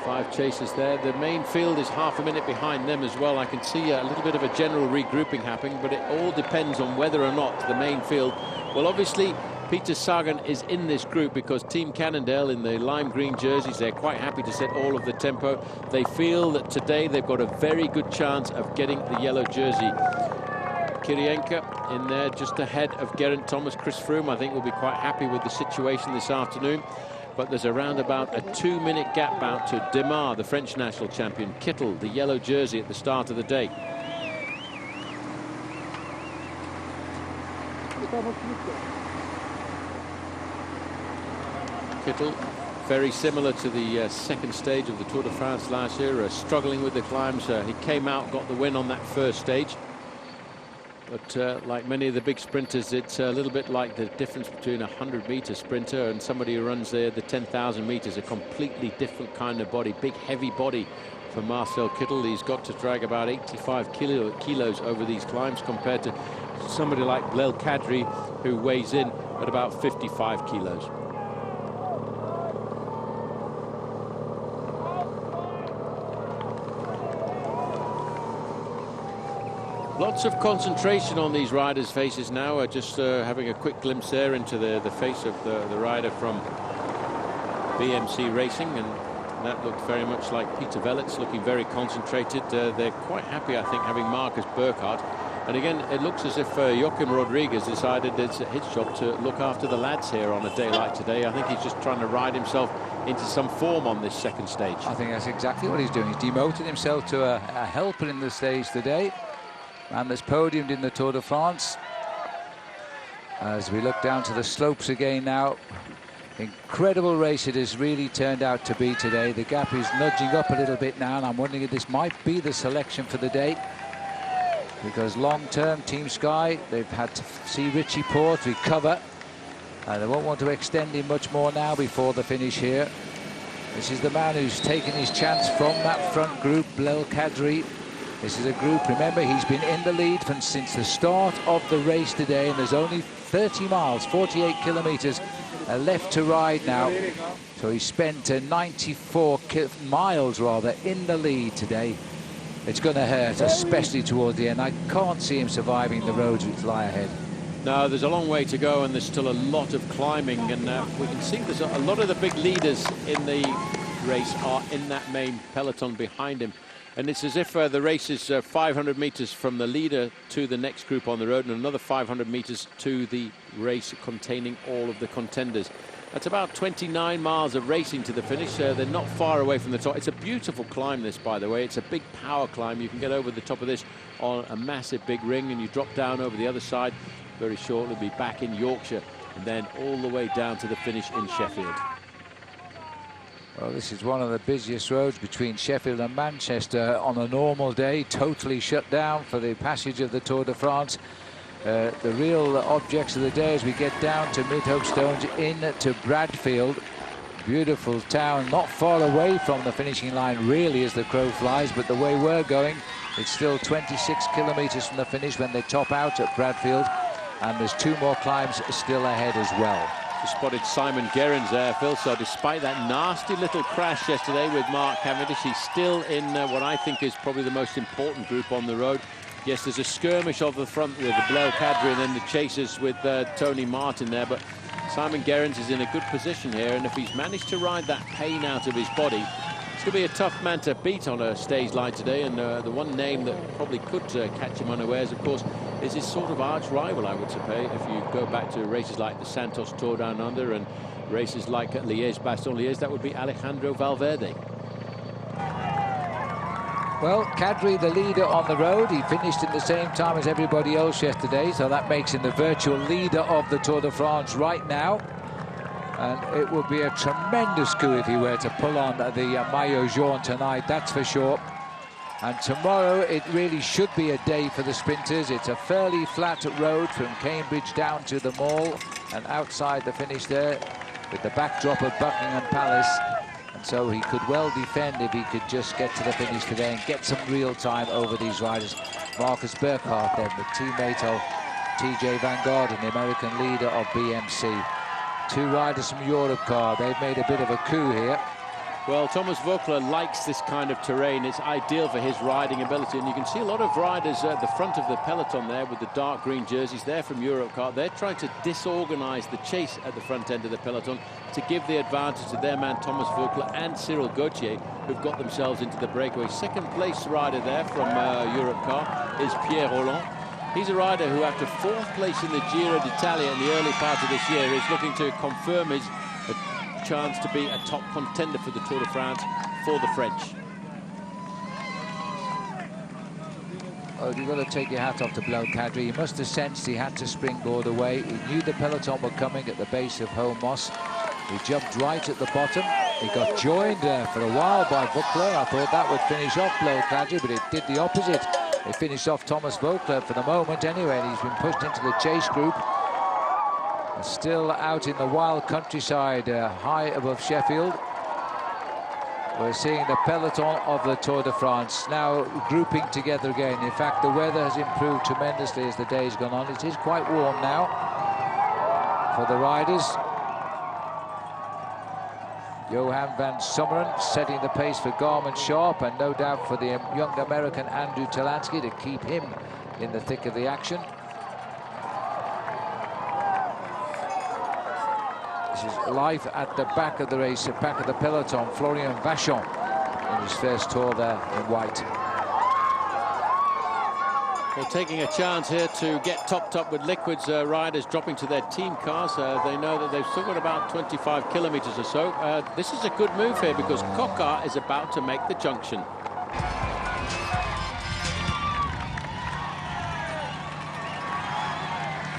5 chasers there. The main field is half a minute behind them as well. I can see a little bit of a general regrouping happening, but it all depends on whether or not the main field... Well, obviously, Peter Sagan is in this group because Team Cannondale in the lime green jerseys, they're quite happy to set all of the tempo. They feel that today they've got a very good chance of getting the yellow jersey. Kirienka in there just ahead of Geraint Thomas. Chris Froome, I think, will be quite happy with the situation this afternoon. But there's around about a 2-minute gap out to Demar, the French national champion. Kittel, the yellow jersey at the start of the day. Kittel, very similar to the second stage of the Tour de France last year, struggling with the climbs. He came out, got the win on that first stage. But like many of the big sprinters, it's a little bit like the difference between a 100-meter sprinter and somebody who runs the 10,000 meters. A completely different kind of body, big heavy body for Marcel Kittel. He's got to drag about 85 kilos over these climbs compared to somebody like Blel Kadri, who weighs in at about 55 kilos. Lots of concentration on these riders' faces now. Just having a quick glimpse there into the face of the rider from BMC Racing, and that looked very much like Peter Velets, looking very concentrated. They're quite happy, I think, having Marcus Burkhardt. And again, it looks as if Joaquim Rodriguez decided it's his job to look after the lads here on a day like today. I think he's just trying to ride himself into some form on this second stage. I think that's exactly what he's doing. He's demoted himself to a helper in the stage today. And there's podiumed in the Tour de France. As we look down to the slopes again now, incredible race it has really turned out to be today. The gap is nudging up a little bit now, and I'm wondering if this might be the selection for the day, because long-term Team Sky, they've had to see Richie Porte recover, and they won't want to extend him much more now before the finish here. This is the man who's taken his chance from that front group, Blel Kadri. This is a group, remember, he's been in the lead since the start of the race today, and there's only 30 miles, 48 kilometres left to ride now. So he spent 94 miles, rather, in the lead today. It's going to hurt, especially towards the end. I can't see him surviving the roads which lie ahead. No, there's a long way to go, and there's still a lot of climbing, and we can see there's a lot of the big leaders in the race are in that main peloton behind him. And it's as if the race is 500 meters from the leader to the next group on the road and another 500 meters to the race containing all of the contenders. That's about 29 miles of racing to the finish. They're not far away from the top. It's a beautiful climb, this, by the way. It's a big power climb. You can get over the top of this on a massive big ring, and you drop down over the other side very shortly, be back in Yorkshire, and then all the way down to the finish in Sheffield. Well, this is one of the busiest roads between Sheffield and Manchester on a normal day, totally shut down for the passage of the Tour de France. The real objects of the day as we get down to Mid-Hope-Stones into Bradfield. Beautiful town, not far away from the finishing line really as the crow flies, but the way we're going, it's still 26 kilometers from the finish when they top out at Bradfield, and there's 2 more climbs still ahead as well. Just spotted Simon Gerrans there, Phil, so despite that nasty little crash yesterday with Mark Cavendish, he's still in what I think is probably the most important group on the road. Yes, there's a skirmish off the front with the Bleu Cadre and then the chasers with Tony Martin there, but Simon Gerrans is in a good position here, and if he's managed to ride that pain out of his body, it's going to be a tough man to beat on a stage like today. And the one name that probably could catch him unawares, of course, is his sort of arch rival, I would say. If you go back to races like the Santos Tour Down Under and races like Liège-Bastogne-Liège, that would be Alejandro Valverde. Well, Cadre, the leader on the road, he finished in the same time as everybody else yesterday, so that makes him the virtual leader of the Tour de France right now. And it would be a tremendous coup if he were to pull on the maillot jaune tonight, that's for sure. And tomorrow it really should be a day for the sprinters. It's a fairly flat road from Cambridge down to the Mall and outside the finish there with the backdrop of Buckingham Palace. And so he could well defend if he could just get to the finish today and get some real time over these riders. Marcus Burkhardt then, the teammate of TJ Van Garderen, the American leader of BMC. 2 riders from Europcar. They've made a bit of a coup here. Well, Thomas Voeckler likes this kind of terrain. It's ideal for his riding ability, and you can see a lot of riders at the front of the peloton there with the dark green jerseys. They're from Europcar. They're trying to disorganize the chase at the front end of the peloton to give the advantage to their man Thomas Voeckler and Cyril Gauthier, who've got themselves into the breakaway. Second place rider there from Europcar is Pierre Rolland. He's a rider who, after 4th place in the Giro d'Italia in the early part of this year, is looking to confirm his chance to be a top contender for the Tour de France for the French. Oh, you've got to take your hat off to Bleu Cadre. He must have sensed he had to springboard away. He knew the peloton were coming at the base of Home Moss. He jumped right at the bottom. He got joined for a while by Voeckler. I thought that would finish off Bleu Cadre, but it did the opposite. It finished off Thomas Voeckler for the moment anyway, and he's been pushed into the chase group. Still out in the wild countryside, high above Sheffield. We're seeing the peloton of the Tour de France now grouping together again. In fact, the weather has improved tremendously as the day's gone on. It is quite warm now for the riders. Johan van Summeren setting the pace for Garmin Sharp, and no doubt for the young American Andrew Talansky to keep him in the thick of the action. This is life at the back of the race, at the back of the peloton. Florian Vachon in his first tour there in white. Well, taking a chance here to get topped up with liquids, riders dropping to their team cars. They know that they've still got about 25 kilometers or so. This is a good move here because Coquart is about to make the junction.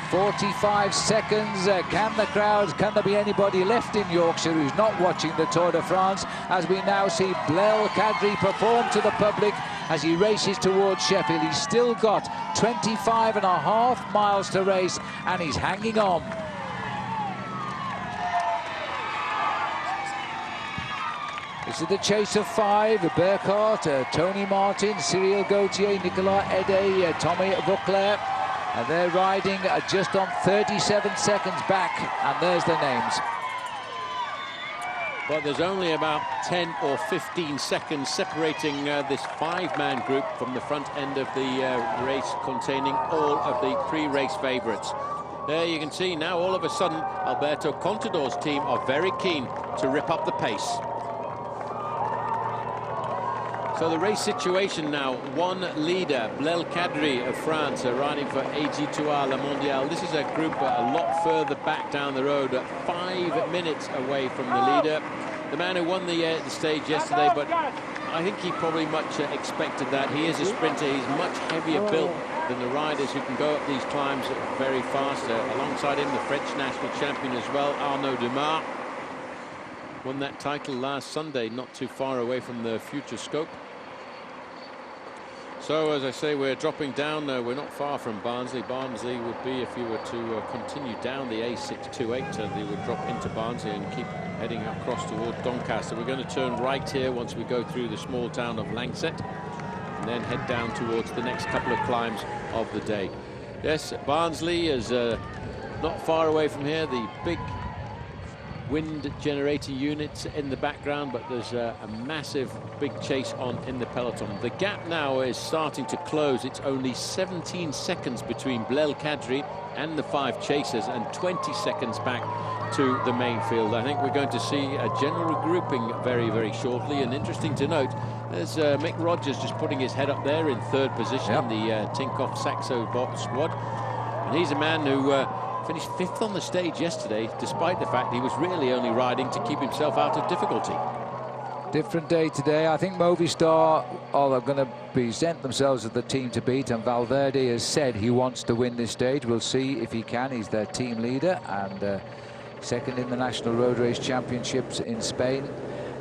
45 seconds. Can there be anybody left in Yorkshire who's not watching the Tour de France, as we now see Bleu Cadre perform to the public as he races towards Sheffield? He's still got 25.5 miles to race, and he's hanging on. This is the chase of 5. Burkhardt, Tony Martin, Cyril Gauthier, Nicolas Ede, Tommy Voeckler. And they're riding just on 37 seconds back, and there's the names. But there's only about 10 or 15 seconds separating this 5-man group from the front end of the race, containing all of the pre-race favourites. There you can see now, all of a sudden, Alberto Contador's team are very keen to rip up the pace. So the race situation now, one leader, Blel Kadri of France, riding for AG2R La Mondiale. This is a group a lot further back down the road, 5 minutes away from the leader. The man who won the stage yesterday, but I think he probably much expected that. He is a sprinter, he's much heavier built than the riders who can go up these climbs very fast. Alongside him, the French national champion as well, Arnaud Demar. Won that title last Sunday, not too far away from the future scope. So, as I say, we're dropping down. We're not far from Barnsley. Barnsley would be, if you were to continue down the A628, they would drop into Barnsley and keep heading across towards Doncaster. We're going to turn right here once we go through the small town of Langsett, and then head down towards the next couple of climbs of the day. Yes, Barnsley is not far away from here. The big wind generator units in the background, but there's a massive big chase on in the peloton. The gap now is starting to close. It's only 17 seconds between Blel Kadri and the 5 chasers, and 20 seconds back to the main field. I think we're going to see a general regrouping very, very shortly. And interesting to note, there's Mick Rogers just putting his head up there in 3rd position in the Tinkoff Saxo bot squad. And he's a man who finished 5th on the stage yesterday, despite the fact he was really only riding to keep himself out of difficulty. Different day today. I think Movistar are going to present themselves as the team to beat, and Valverde has said he wants to win this stage. We'll see if he can. He's their team leader and second in the National Road Race Championships in Spain.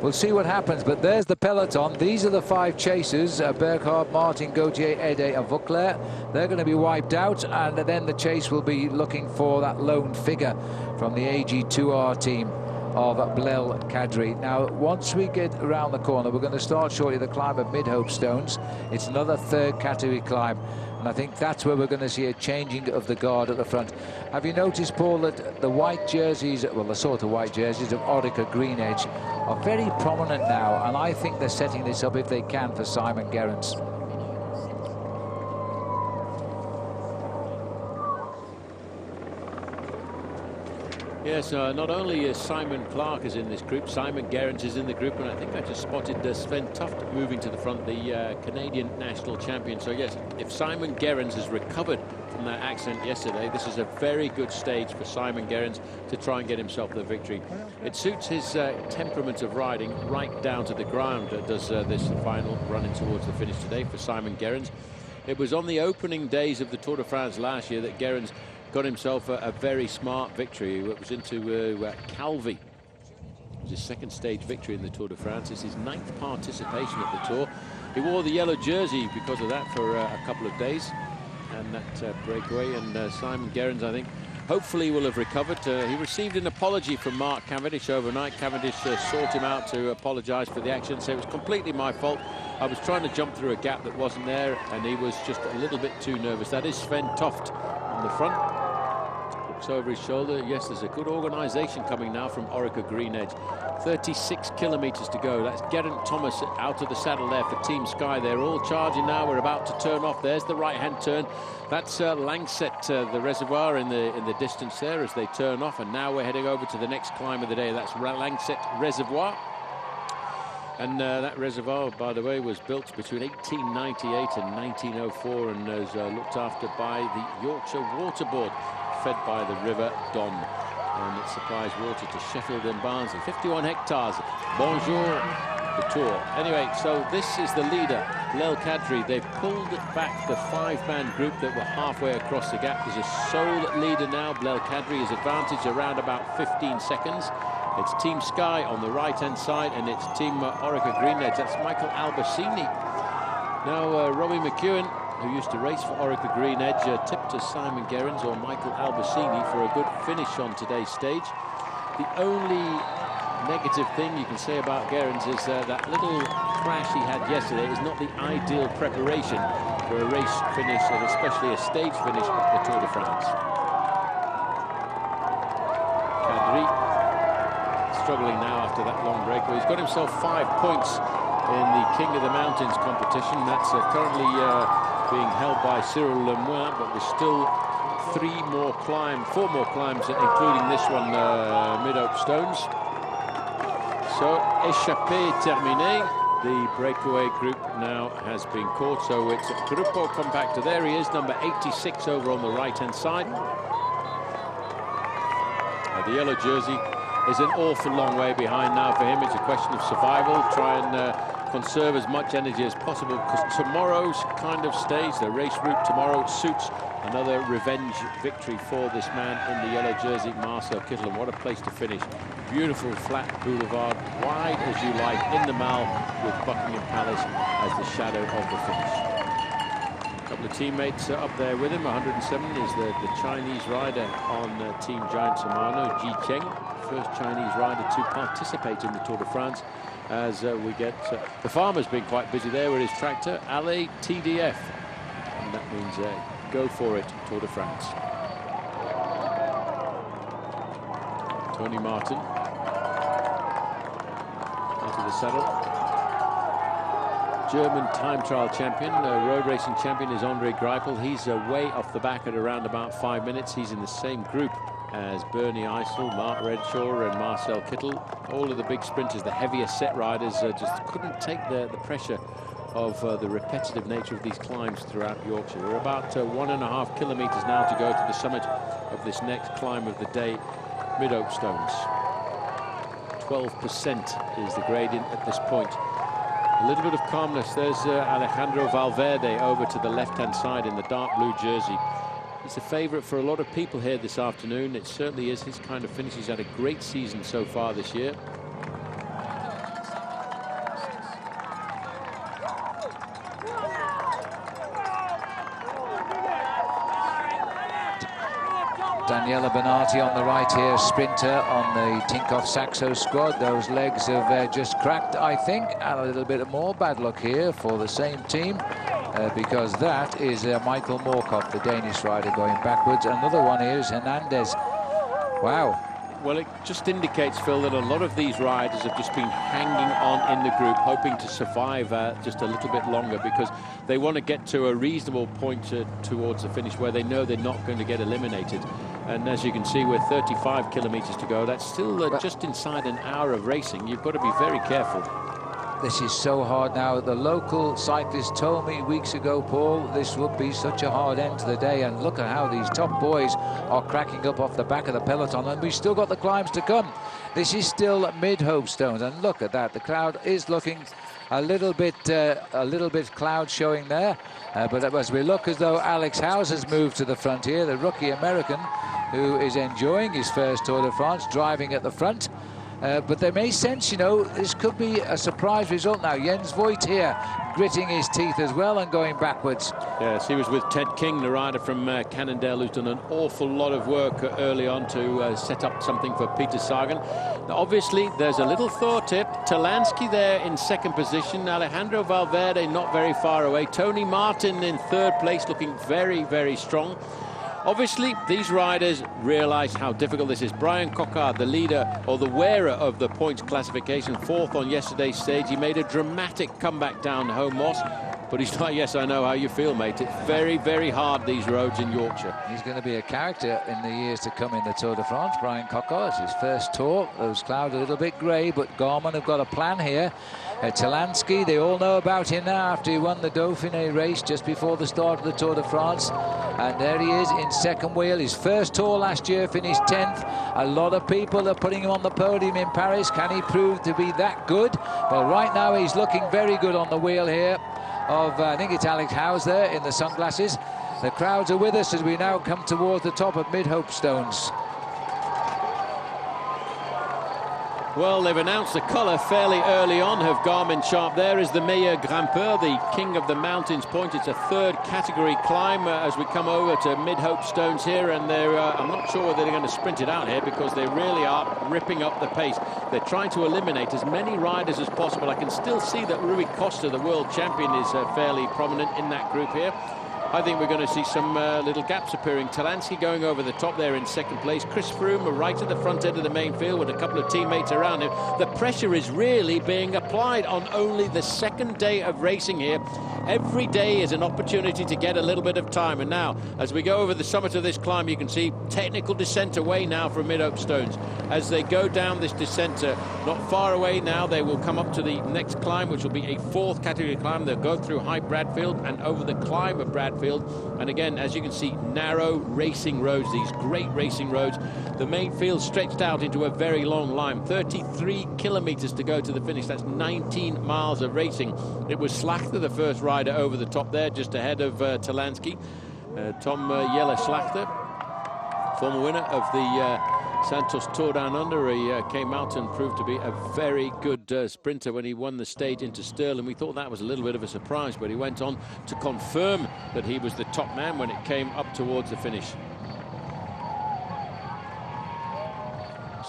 We'll see what happens, but there's the peloton. These are the 5 chasers, Berghardt, Martin, Gauthier, Ede and Vauclair. They're going to be wiped out, and then the chase will be looking for that lone figure from the AG2R team of Blel Kadri. Now, once we get around the corner, we're going to start shortly the climb of Midhope Stones. It's another 3rd category climb, and I think that's where we're going to see a changing of the guard at the front. Have you noticed, Paul, that the white jerseys, well, the sort of white jerseys of Orica Green Edge are very prominent now, and I think they're setting this up, if they can, for Simon Gerrans. Yes, not only is Simon Clark is in this group, Simon Gerrans is in the group, and I think I just spotted Sven Tuft moving to the front, the Canadian national champion. So yes, if Simon Gerrans has recovered from that accident yesterday, this is a very good stage for Simon Gerrans to try and get himself the victory. It suits his temperament of riding right down to the ground. Does this final running towards the finish today for Simon Gerrans. It was on the opening days of the Tour de France last year that Gerrans got himself a very smart victory. It was into Calvi. It was his 2nd stage victory in the Tour de France. It's his 9th participation at the Tour. He wore the yellow jersey because of that for a couple of days, and that breakaway. And Simon Gerrans, I think, hopefully will have recovered. He received an apology from Mark Cavendish overnight. Cavendish sought him out to apologise for the accident, so it was completely my fault. I was trying to jump through a gap that wasn't there, and he was just a little bit too nervous. That is Sven Tuft on the front. Looks over his shoulder. Yes, there's a good organisation coming now from Orica Green Edge. 36 kilometres to go. That's Geraint Thomas out of the saddle there for Team Sky. They're all charging now. We're about to turn off. There's the right-hand turn. That's Langsett, the reservoir in the distance there as they turn off. And now we're heading over to the next climb of the day. That's Langsett Reservoir. And that reservoir, by the way, was built between 1898 and 1904 and is looked after by the Yorkshire Water Board, fed by the River Don. And it supplies water to Sheffield and Barnsley. 51 hectares. Bonjour, the Tour. Anyway, so this is the leader, Blel Kadri. They've pulled back the 5-man group that were halfway across the gap. There's a sole leader now. Blel Kadri is advantage around about 15 seconds. It's Team Sky on the right-hand side, and it's Team Orica Green Edge. That's Michael Albersini. Now, Robbie McEwen, who used to race for Orica Green Edge, tipped to Simon Gerrans or Michael Albersini for a good finish on today's stage. The only negative thing you can say about Gerrans is that little crash he had yesterday is not the ideal preparation for a race finish, and especially a stage finish at the Tour de France. Kadri struggling now after that long break. Well, he's got himself 5 points in the King of the Mountains competition. That's currently being held by Cyril Lemoine, but there's still 4 more climbs, including this one, Midhope Stones. So, échappée terminée. the breakaway group now has been caught, so it's Gruppo Compacto. There he is, number 86 over on the right-hand side. The yellow jersey is an awful long way behind now for him. It's a question of survival, try and conserve as much energy as possible, because tomorrow's kind of stage, the race route tomorrow, suits another revenge victory for this man in the yellow jersey, Marcel Kittel. And what a place to finish. Beautiful flat boulevard, wide as you like, in the Mall, with Buckingham Palace as the shadow of the finish. A couple of teammates up there with him. 107 is the Chinese rider on Team Giant Shimano, Ji Cheng, first Chinese rider to participate in the Tour de France. As we get the farmer's been quite busy there with his tractor, Allez TDF, and that means go for it, Tour de France. Tony Martin into the saddle. German time trial champion, road racing champion is Andre Greipel. He's way off the back at around about 5 minutes. He's in the same group as Bernie Eisel, Mark Redshaw and Marcel Kittel. All of the big sprinters, the heavier set riders, just couldn't take the pressure of the repetitive nature of these climbs throughout Yorkshire. We're about 1.5 kilometres now to go to the summit of this next climb of the day, Mid-Oak Stones. 12% is the gradient at this point. A little bit of calmness. There's Alejandro Valverde over to the left-hand side in the dark blue jersey. He's a favourite for a lot of people here this afternoon. It certainly is his kind of finish. He's had a great season so far this year. Daniela Benatti on the right here, sprinter on the Tinkoff Saxo squad. Those legs have just cracked, I think, and a little bit more bad luck here for the same team, because that is Michael Moorcock, the Danish rider, going backwards. Another one here is Hernandez. Wow. Well, it just indicates, Phil, that a lot of these riders have just been hanging on in the group, hoping to survive just a little bit longer, because they want to get to a reasonable point towards the finish where they know they're not going to get eliminated. And as you can see, with 35 kilometres to go, that's still just inside an hour of racing. You've got to be very careful. This is so hard now. The local cyclist told me weeks ago, Paul, this would be such a hard end to the day. And look at how these top boys are cracking up off the back of the peloton. And we've still got the climbs to come. This is still Mid-Hope Stones. And look at that. The crowd is looking a little bit cloud showing there. But as we look as though Alex Howes has moved to the front here, the rookie American, who is enjoying his first Tour de France, driving at the front. But they may sense, you know, this could be a surprise result now. Jens Voigt here, gritting his teeth as well and going backwards. Yes, he was with Ted King, the rider from Cannondale, who's done an awful lot of work early on to set up something for Peter Sagan. Now, obviously, there's a little thought tip. Talansky there in second position. Alejandro Valverde not very far away. Tony Martin in third place, looking very, very strong. Obviously, these riders realise how difficult this is. Brian Coquard, the leader or the wearer of the points classification, fourth on yesterday's stage. He made a dramatic comeback down home Moss, but he's like, yes, I know how you feel, mate. It's very, very hard, these roads in Yorkshire. He's going to be a character in the years to come in the Tour de France. Brian Coquard, his first tour. Those clouds a little bit grey, but Garmin have got a plan here. Talansky, they all know about him now after he won the Dauphiné race just before the start of the Tour de France. And there he is in second wheel. His first tour last year, finished 10th. A lot of people are putting him on the podium in Paris. Can he prove to be that good? Well, right now he's looking very good on the wheel here of, I think it's Alex Howes there in the sunglasses. The crowds are with us as we now come towards the top of Mid-Hope Stones. Well, they've announced the colour fairly early on of Garmin Sharp. There is the Meilleur Grimpeur, the king of the mountains point. It's a third category climb as we come over to Mid-Hope Stones here, and they're I'm not sure whether they're going to sprint it out here, because they really are ripping up the pace. They're trying to eliminate as many riders as possible. I can still see that Rui Costa, the world champion, is fairly prominent in that group here. I think we're going to see some little gaps appearing. Talansky going over the top there in second place. Chris Froome right at the front end of the main field with a couple of teammates around him. The pressure is really being applied on only the second day of racing here Every day is an opportunity to get a little bit of time. And now, as we go over the summit of this climb, you can see technical descent away now from Mid-Hope Stones. As they go down this descent, not far away now, they will come up to the next climb, which will be a 4th category climb. They'll go through High Bradfield and over the climb of Bradfield. And again, as you can see, narrow racing roads, these great racing roads. The main field stretched out into a very long line, 33 kilometers to go to the finish. That's 19 miles of racing. It was Slachter, the first rider over the top there, just ahead of Talansky. Tom Jelle Slachter, former winner of the Santos Tour Down Under. He came out and proved to be a very good sprinter when he won the stage into Stirling. We thought that was a little bit of a surprise, but he went on to confirm that he was the top man when it came up towards the finish.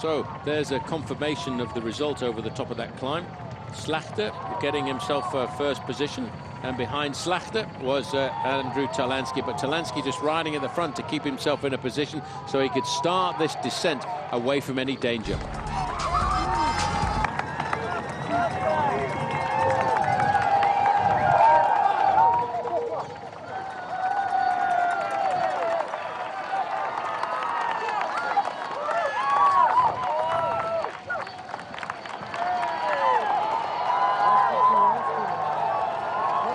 So there's a confirmation of the result over the top of that climb. Slachter getting himself first position, and behind Slachter was Andrew Talansky, but Talansky just riding at the front to keep himself in a position so he could start this descent away from any danger.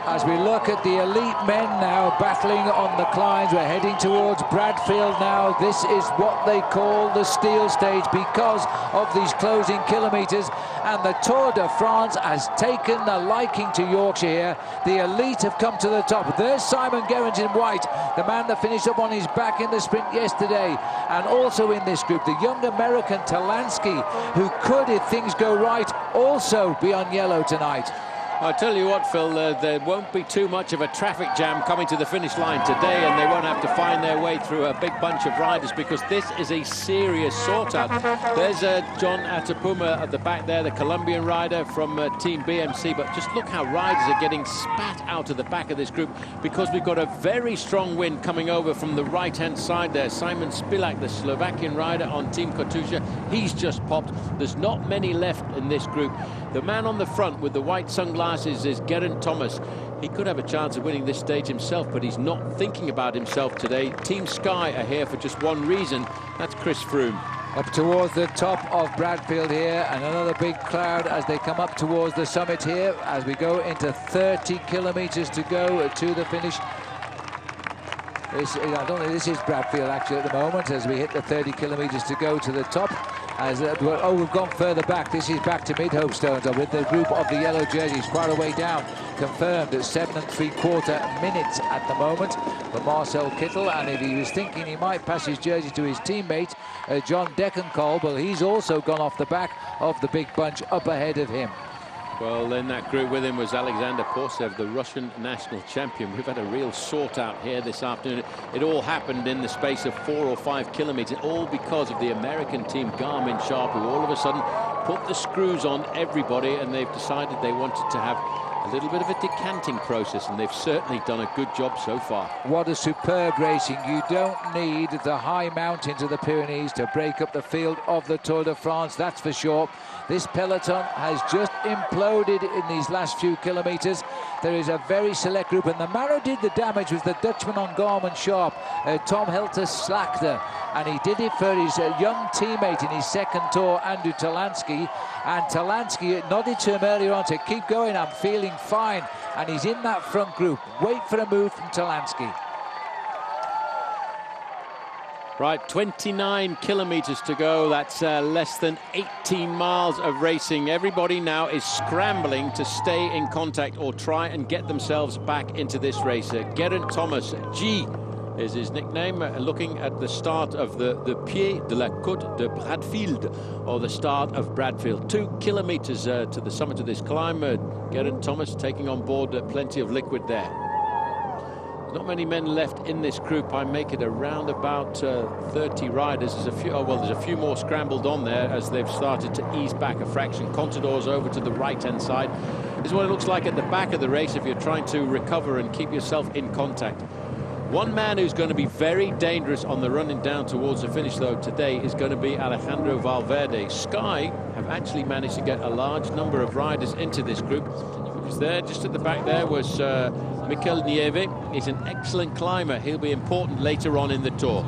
As we look at the elite men now battling on the climbs, we're heading towards Bradfield now. This is what they call the steel stage because of these closing kilometres, and the Tour de France has taken the liking to Yorkshire here. The elite have come to the top. There's Simon Gerrans in white, the man that finished up on his back in the sprint yesterday, and also in this group the young American Talansky, who could, if things go right, also be on yellow tonight. I'll tell you what, Phil, there won't be too much of a traffic jam coming to the finish line today, and they won't have to find their way through a big bunch of riders because this is a serious sort-out. There's John Atapuma at the back there, the Colombian rider from Team BMC, but just look how riders are getting spat out of the back of this group because we've got a very strong wind coming over from the right-hand side there. Simon Spilak, the Slovakian rider on Team Katusha, he's just popped. There's not many left in this group. The man on the front with the white sunglasses is Geraint Thomas. He could have a chance of winning this stage himself, but he's not thinking about himself today. Team Sky are here for just one reason. That's Chris Froome. Up towards the top of Bradfield here, and another big crowd as they come up towards the summit here as we go into 30 kilometres to go to the finish. I don't think this is Bradfield actually at the moment as we hit the 30 kilometres to go to the top. As we've gone further back. This is back to Mid-Hope Stones with the group of the yellow jerseys quite a way down, confirmed at 7 3/4 minutes at the moment for Marcel Kittel. And if he was thinking he might pass his jersey to his teammate John Degenkolb, well, he's also gone off the back of the big bunch up ahead of him. Well, in that group with him was Alexander Porsev, the Russian national champion. We've had a real sort-out here this afternoon. It all happened in the space of 4 or 5 kilometres, all because of the American team Garmin Sharp, who all of a sudden put the screws on everybody, and they've decided they wanted to have a little bit of a decanting process, and they've certainly done a good job so far. What a superb racing. You don't need the high mountains of the Pyrenees to break up the field of the Tour de France, that's for sure. This peloton has just imploded in these last few kilometres. There is a very select group, and the man who did the damage was the Dutchman on Garmin Sharp, Tom Helter Slachter, and he did it for his young teammate in his second tour, Andrew Talansky, and Talansky nodded to him earlier on to keep going, I'm feeling fine, and he's in that front group. Wait for a move from Talansky. Right, 29 kilometres to go. That's less than 18 miles of racing. Everybody now is scrambling to stay in contact or try and get themselves back into this race. Geraint Thomas, G is his nickname, looking at the start of the Pied de la Côte de Bradfield, or the start of Bradfield. 2 kilometres to the summit of this climb. Geraint Thomas taking on board plenty of liquid there. Not many men left in this group. I make it around about 30 riders. There's a few. Oh well, there's a few more scrambled on there as they've started to ease back a fraction. Contador's over to the right-hand side. This is what it looks like at the back of the race if you're trying to recover and keep yourself in contact. One man who's going to be very dangerous on the running down towards the finish, though, today is going to be Alejandro Valverde. Sky have actually managed to get a large number of riders into this group. Because there, just at the back there, was Mikel Nieve. He's an excellent climber. He'll be important later on in the Tour.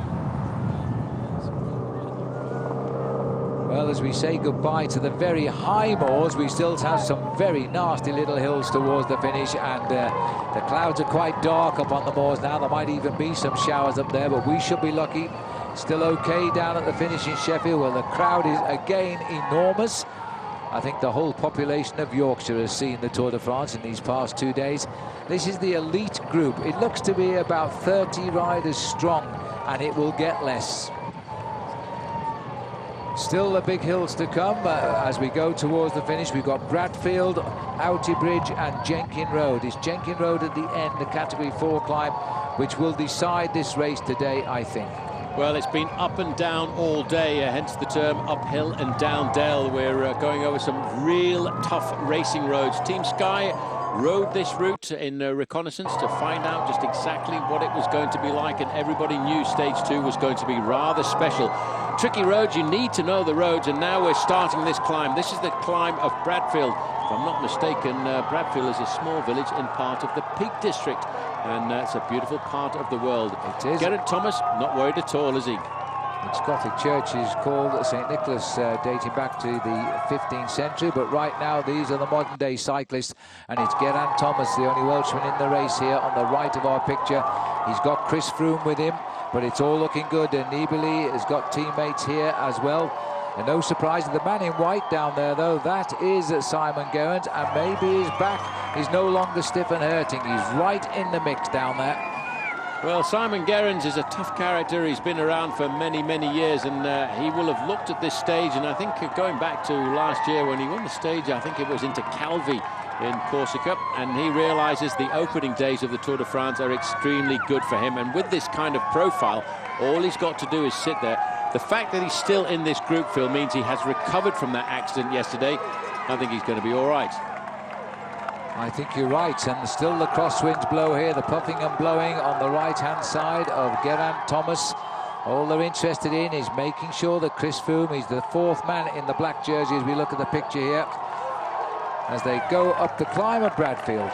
Well, as we say goodbye to the very high moors, we still have some very nasty little hills towards the finish, and the clouds are quite dark up on the moors now. There might even be some showers up there, but we should be lucky. Still okay down at the finish in Sheffield. Well, the crowd is again enormous. I think the whole population of Yorkshire has seen the Tour de France in these past 2 days. This is the elite group. It looks to be about 30 riders strong, and it will get less. Still the big hills to come as we go towards the finish. We've got Bradfield, Outy Bridge and Jenkin Road. It's Jenkin Road at the end, the Category 4 climb, which will decide this race today, I think. Well, it's been up and down all day, hence the term uphill and down dale. We're going over some real tough racing roads. Team Sky rode this route in reconnaissance to find out just exactly what it was going to be like, and everybody knew stage 2 was going to be rather special. Tricky roads, you need to know the roads, and now we're starting this climb. This is the climb of Bradfield. If I'm not mistaken, Bradfield is a small village in part of the Peak District, and it's a beautiful part of the world. It is. Geraint Thomas, not worried at all, is he? Its Gothic church is called St. Nicholas, dating back to the 15th century, but right now these are the modern-day cyclists, and it's Geraint Thomas, the only Welshman in the race here on the right of our picture. He's got Chris Froome with him, but it's all looking good, and Nibali has got teammates here as well. And no surprise, the man in white down there, though, that is Simon Geraint, and maybe his back is no longer stiff and hurting. He's right in the mix down there. Well, Simon Geraint is a tough character. He's been around for many, many years, and he will have looked at this stage, and I think going back to last year when he won the stage, I think it was into Calvi in Corsica, and he realises the opening days of the Tour de France are extremely good for him, and with this kind of profile, all he's got to do is sit there. The fact that he's still in this group, Phil, means he has recovered from that accident yesterday. I think he's going to be all right. I think you're right, and still the crosswinds blow here, the puffing and blowing on the right-hand side of Geraint Thomas. All they're interested in is making sure that Chris Froome, he's the 4th man in the black jersey as we look at the picture here, as they go up the climb at Bradfield.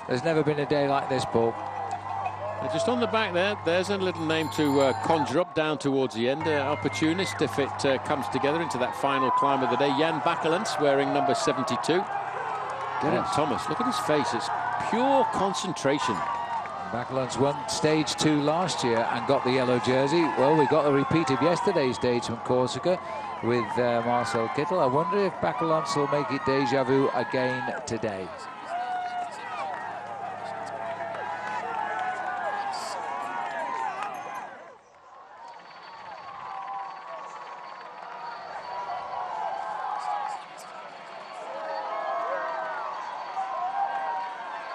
There's never been a day like this, Paul. Just on the back there, there's a little name to conjure up down towards the end. Opportunist if it comes together into that final climb of the day. Jan Bakelants wearing number 72. Geraint Thomas, look at his face. It's pure concentration. Bakelants won stage 2 last year and got the yellow jersey. Well, we got a repeat of yesterday's stage from Corsica with Marcel Kittel. I wonder if Bakelants will make it déjà vu again today.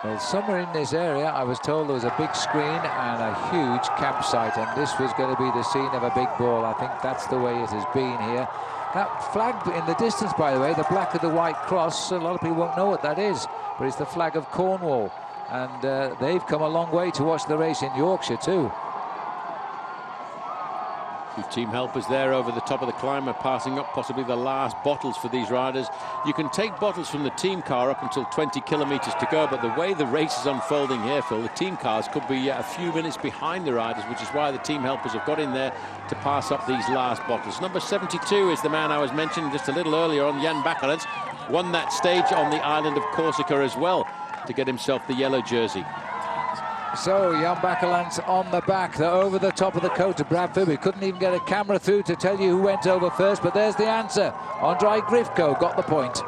Well, somewhere in this area, I was told there was a big screen and a huge campsite, and this was going to be the scene of a big ball. I think that's the way it has been here. That flag in the distance, by the way, the black of the white cross, a lot of people won't know what that is, but it's the flag of Cornwall. And they've come a long way to watch the race in Yorkshire, too. Two team helpers there over the top of the climb are passing up possibly the last bottles for these riders. You can take bottles from the team car up until 20 kilometres to go, but the way the race is unfolding here, Phil, the team cars could be a few minutes behind the riders, which is why the team helpers have got in there to pass up these last bottles. Number 72 is the man I was mentioning just a little earlier on, Jan Bakelants. Won that stage on the island of Corsica as well to get himself the yellow jersey. So Jan Bakelants on the back, they're over the top of the coat of Bradfield. We couldn't even get a camera through to tell you who went over first, but there's the answer. Andrei Grivko got the point.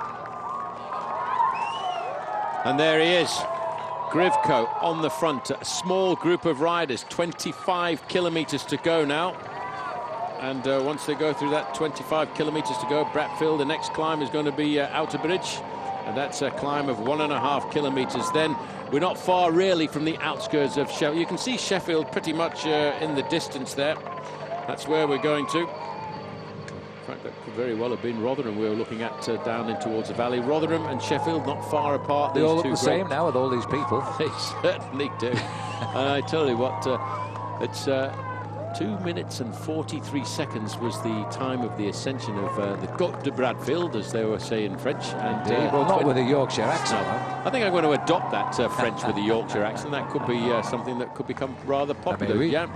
And there he is, Grivko on the front. A small group of riders, 25 kilometres to go now. And once they go through that 25 kilometres to go, Bradfield, the next climb is going to be Outy Bridge. And that's a climb of 1.5 kilometres. Then we're not far really from the outskirts of Sheffield. You can see Sheffield pretty much in the distance there. That's where we're going to. In fact, could very well have been Rotherham we were looking at down in towards the valley. Rotherham and Sheffield not far apart. They all look the same now with all these people. They certainly do. And I tell you what, it's 2 minutes and 43 seconds was the time of the ascension of the Côte de Bradfield, as they were saying in French. And well, not with a Yorkshire accent. No, I think I'm going to adopt that French with a Yorkshire accent. That could be something that could become rather popular. Maybe. Yeah.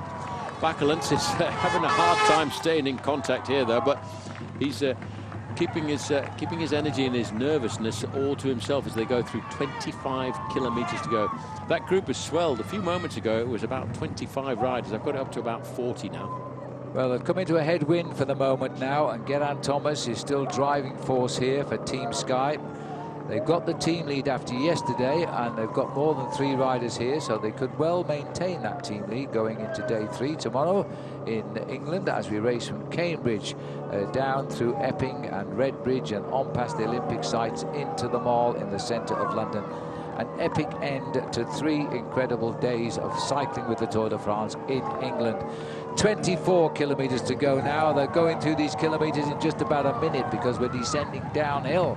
Bacalance is having a hard time staying in contact here, though, but he's keeping his energy and his nervousness all to himself as they go through 25 kilometres to go. That group has swelled. A few moments ago, it was about 25 riders. I've got it up to about 40 now. Well, they've come into a headwind for the moment now, and Geraint Thomas is still driving force here for Team Sky. They've got the team lead after yesterday, and they've got more than 3 riders here, so they could well maintain that team lead going into day 3 tomorrow in England, as we race from Cambridge down through Epping and Redbridge and on past the Olympic sites into the Mall in the centre of London. An epic end to 3 incredible days of cycling with the Tour de France in England. 24 kilometres to go now. They're going through these kilometres in just about a minute because we're descending downhill.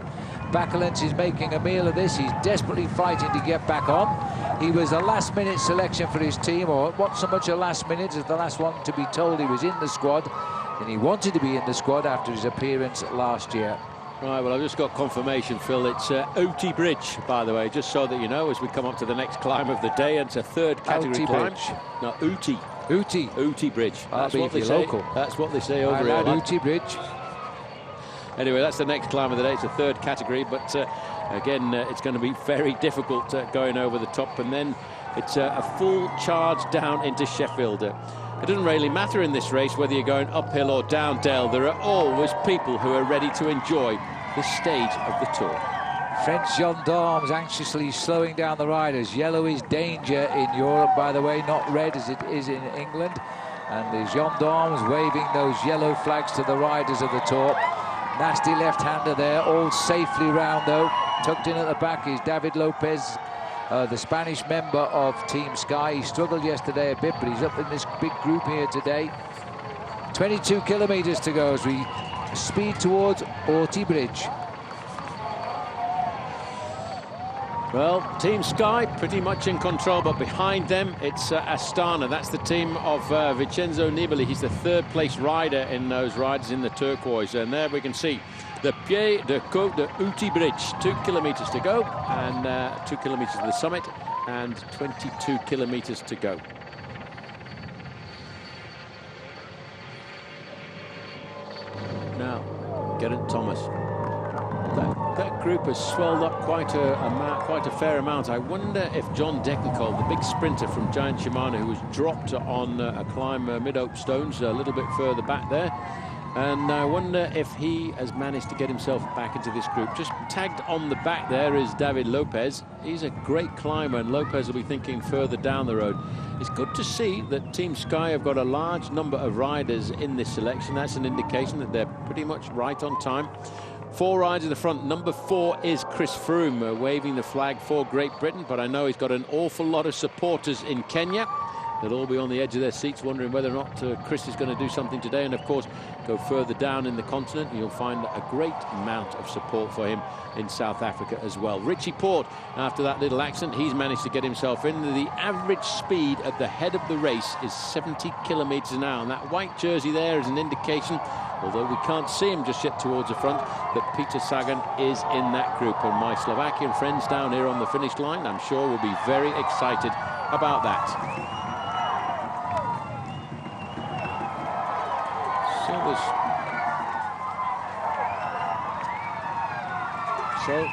Bacalance is making a meal of this. He's desperately fighting to get back on. He was a last-minute selection for his team, or not so much a last minute as the last one to be told he was in the squad, and he wanted to be in the squad after his appearance last year. Right, well, I've just got confirmation, Phil. It's Outy Bridge, by the way, just so that you know, as we come up to the next climb of the day. And it's a 3rd category climb. Bridge. No, Outy. Outy Bridge. That's what they say. Local. That's what they say over here. Outy Bridge. Anyway, that's the next climb of the day. It's a 3rd category, but again, it's going to be very difficult going over the top. And then it's a full charge down into Sheffield. It doesn't really matter in this race whether you're going uphill or down dale. There are always people who are ready to enjoy this stage of the Tour. French gendarmes anxiously slowing down the riders. Yellow is danger in Europe, by the way, not red as it is in England. And the gendarmes waving those yellow flags to the riders of the Tour. Nasty left-hander there, all safely round though. Tucked in at the back is David Lopez, the Spanish member of Team Sky. He struggled yesterday a bit, but he's up in this big group here today. 22 kilometres to go as we speed towards Outy Bridge. Well, Team Sky pretty much in control, but behind them it's Astana. That's the team of Vincenzo Nibali. He's the 3rd place rider in those riders in the turquoise. And there we can see the Pied de Côte de Outy Bridge. 2 kilometres to go, and 2 kilometres to the summit, and 22 kilometres to go. Now, Geraint Thomas. That group has swelled up quite a fair amount. I wonder if John Degenkolb, the big sprinter from Giant Shimano, who was dropped on a climb mid-oak stones a little bit further back there, and I wonder if he has managed to get himself back into this group. Just tagged on the back there is David Lopez. He's a great climber, and Lopez will be thinking further down the road. It's good to see that Team Sky have got a large number of riders in this selection. That's an indication that they're pretty much right on time. 4 riders in the front. Number 4 is Chris Froome, waving the flag for Great Britain, but I know he's got an awful lot of supporters in Kenya. They'll all be on the edge of their seats wondering whether or not Chris is going to do something today. And of course, go further down in the continent and you'll find a great amount of support for him in South Africa as well. Richie Porte, after that little accident, he's managed to get himself in. The average speed at the head of the race is 70 kilometres an hour, and that white jersey there is an indication, although we can't see him just yet towards the front, that Peter Sagan is in that group. And my Slovakian friends down here on the finish line, I'm sure, will be very excited about that. So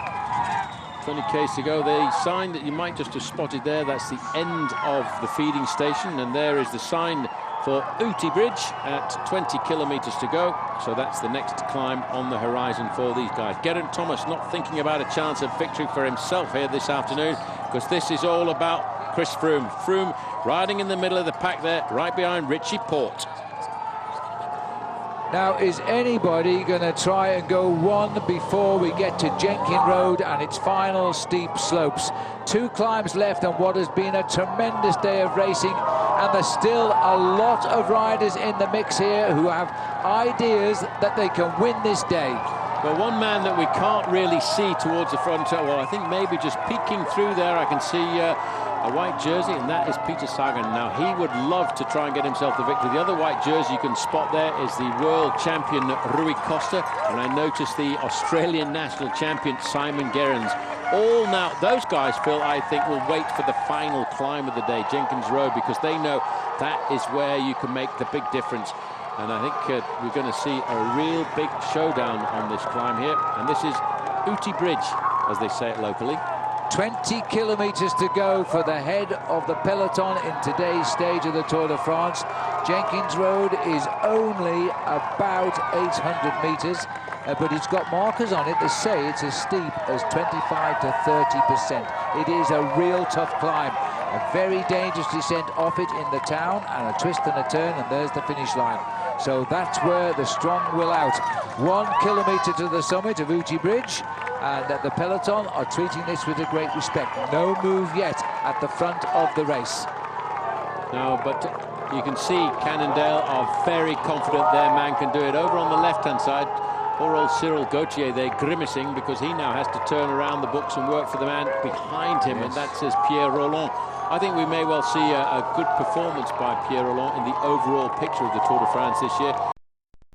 20 k's to go. The sign that you might just have spotted there, that's the end of the feeding station, and there is the sign for Outy Bridge at 20 kilometres to go. So that's the next climb on the horizon for these guys. Geraint Thomas not thinking about a chance of victory for himself here this afternoon, because this is all about Chris Froome. Froome riding in the middle of the pack there, right behind Richie Porte. Now, is anybody going to try and go one before we get to Jenkin Road and its final steep slopes? 2 climbs left on what has been a tremendous day of racing, and there's still a lot of riders in the mix here who have ideas that they can win this day. Well, one man that we can't really see towards the front, well, I think maybe just peeking through there, I can see a white jersey, and that is Peter Sagan. Now, he would love to try and get himself the victory. The other white jersey you can spot there is the world champion Rui Costa, and I noticed the Australian national champion Simon Gerrans. All now, those guys, Phil, I think, will wait for the final climb of the day, Jenkins Road, because they know that is where you can make the big difference. And I think we're going to see a real big showdown on this climb here. And this is Uti Bridge, as they say it locally. 20 kilometres to go for the head of the peloton in today's stage of the Tour de France. Jenkins Road is only about 800 metres, but it's got markers on it that say it's as steep as 25 to 30%. It is a real tough climb. A very dangerous descent off it in the town, and a twist and a turn, and there's the finish line. So that's where the strong will out. 1 kilometre to the summit of Uti Bridge, and the peloton are treating this with a great respect. No move yet at the front of the race. No, but you can see Cannondale are very confident their man can do it. Over on the left-hand side, poor old Cyril Gauthier, they're grimacing because he now has to turn around the books and work for the man behind him, and that says Pierre Rolland. I think we may well see a good performance by Pierre Rolland in the overall picture of the Tour de France this year.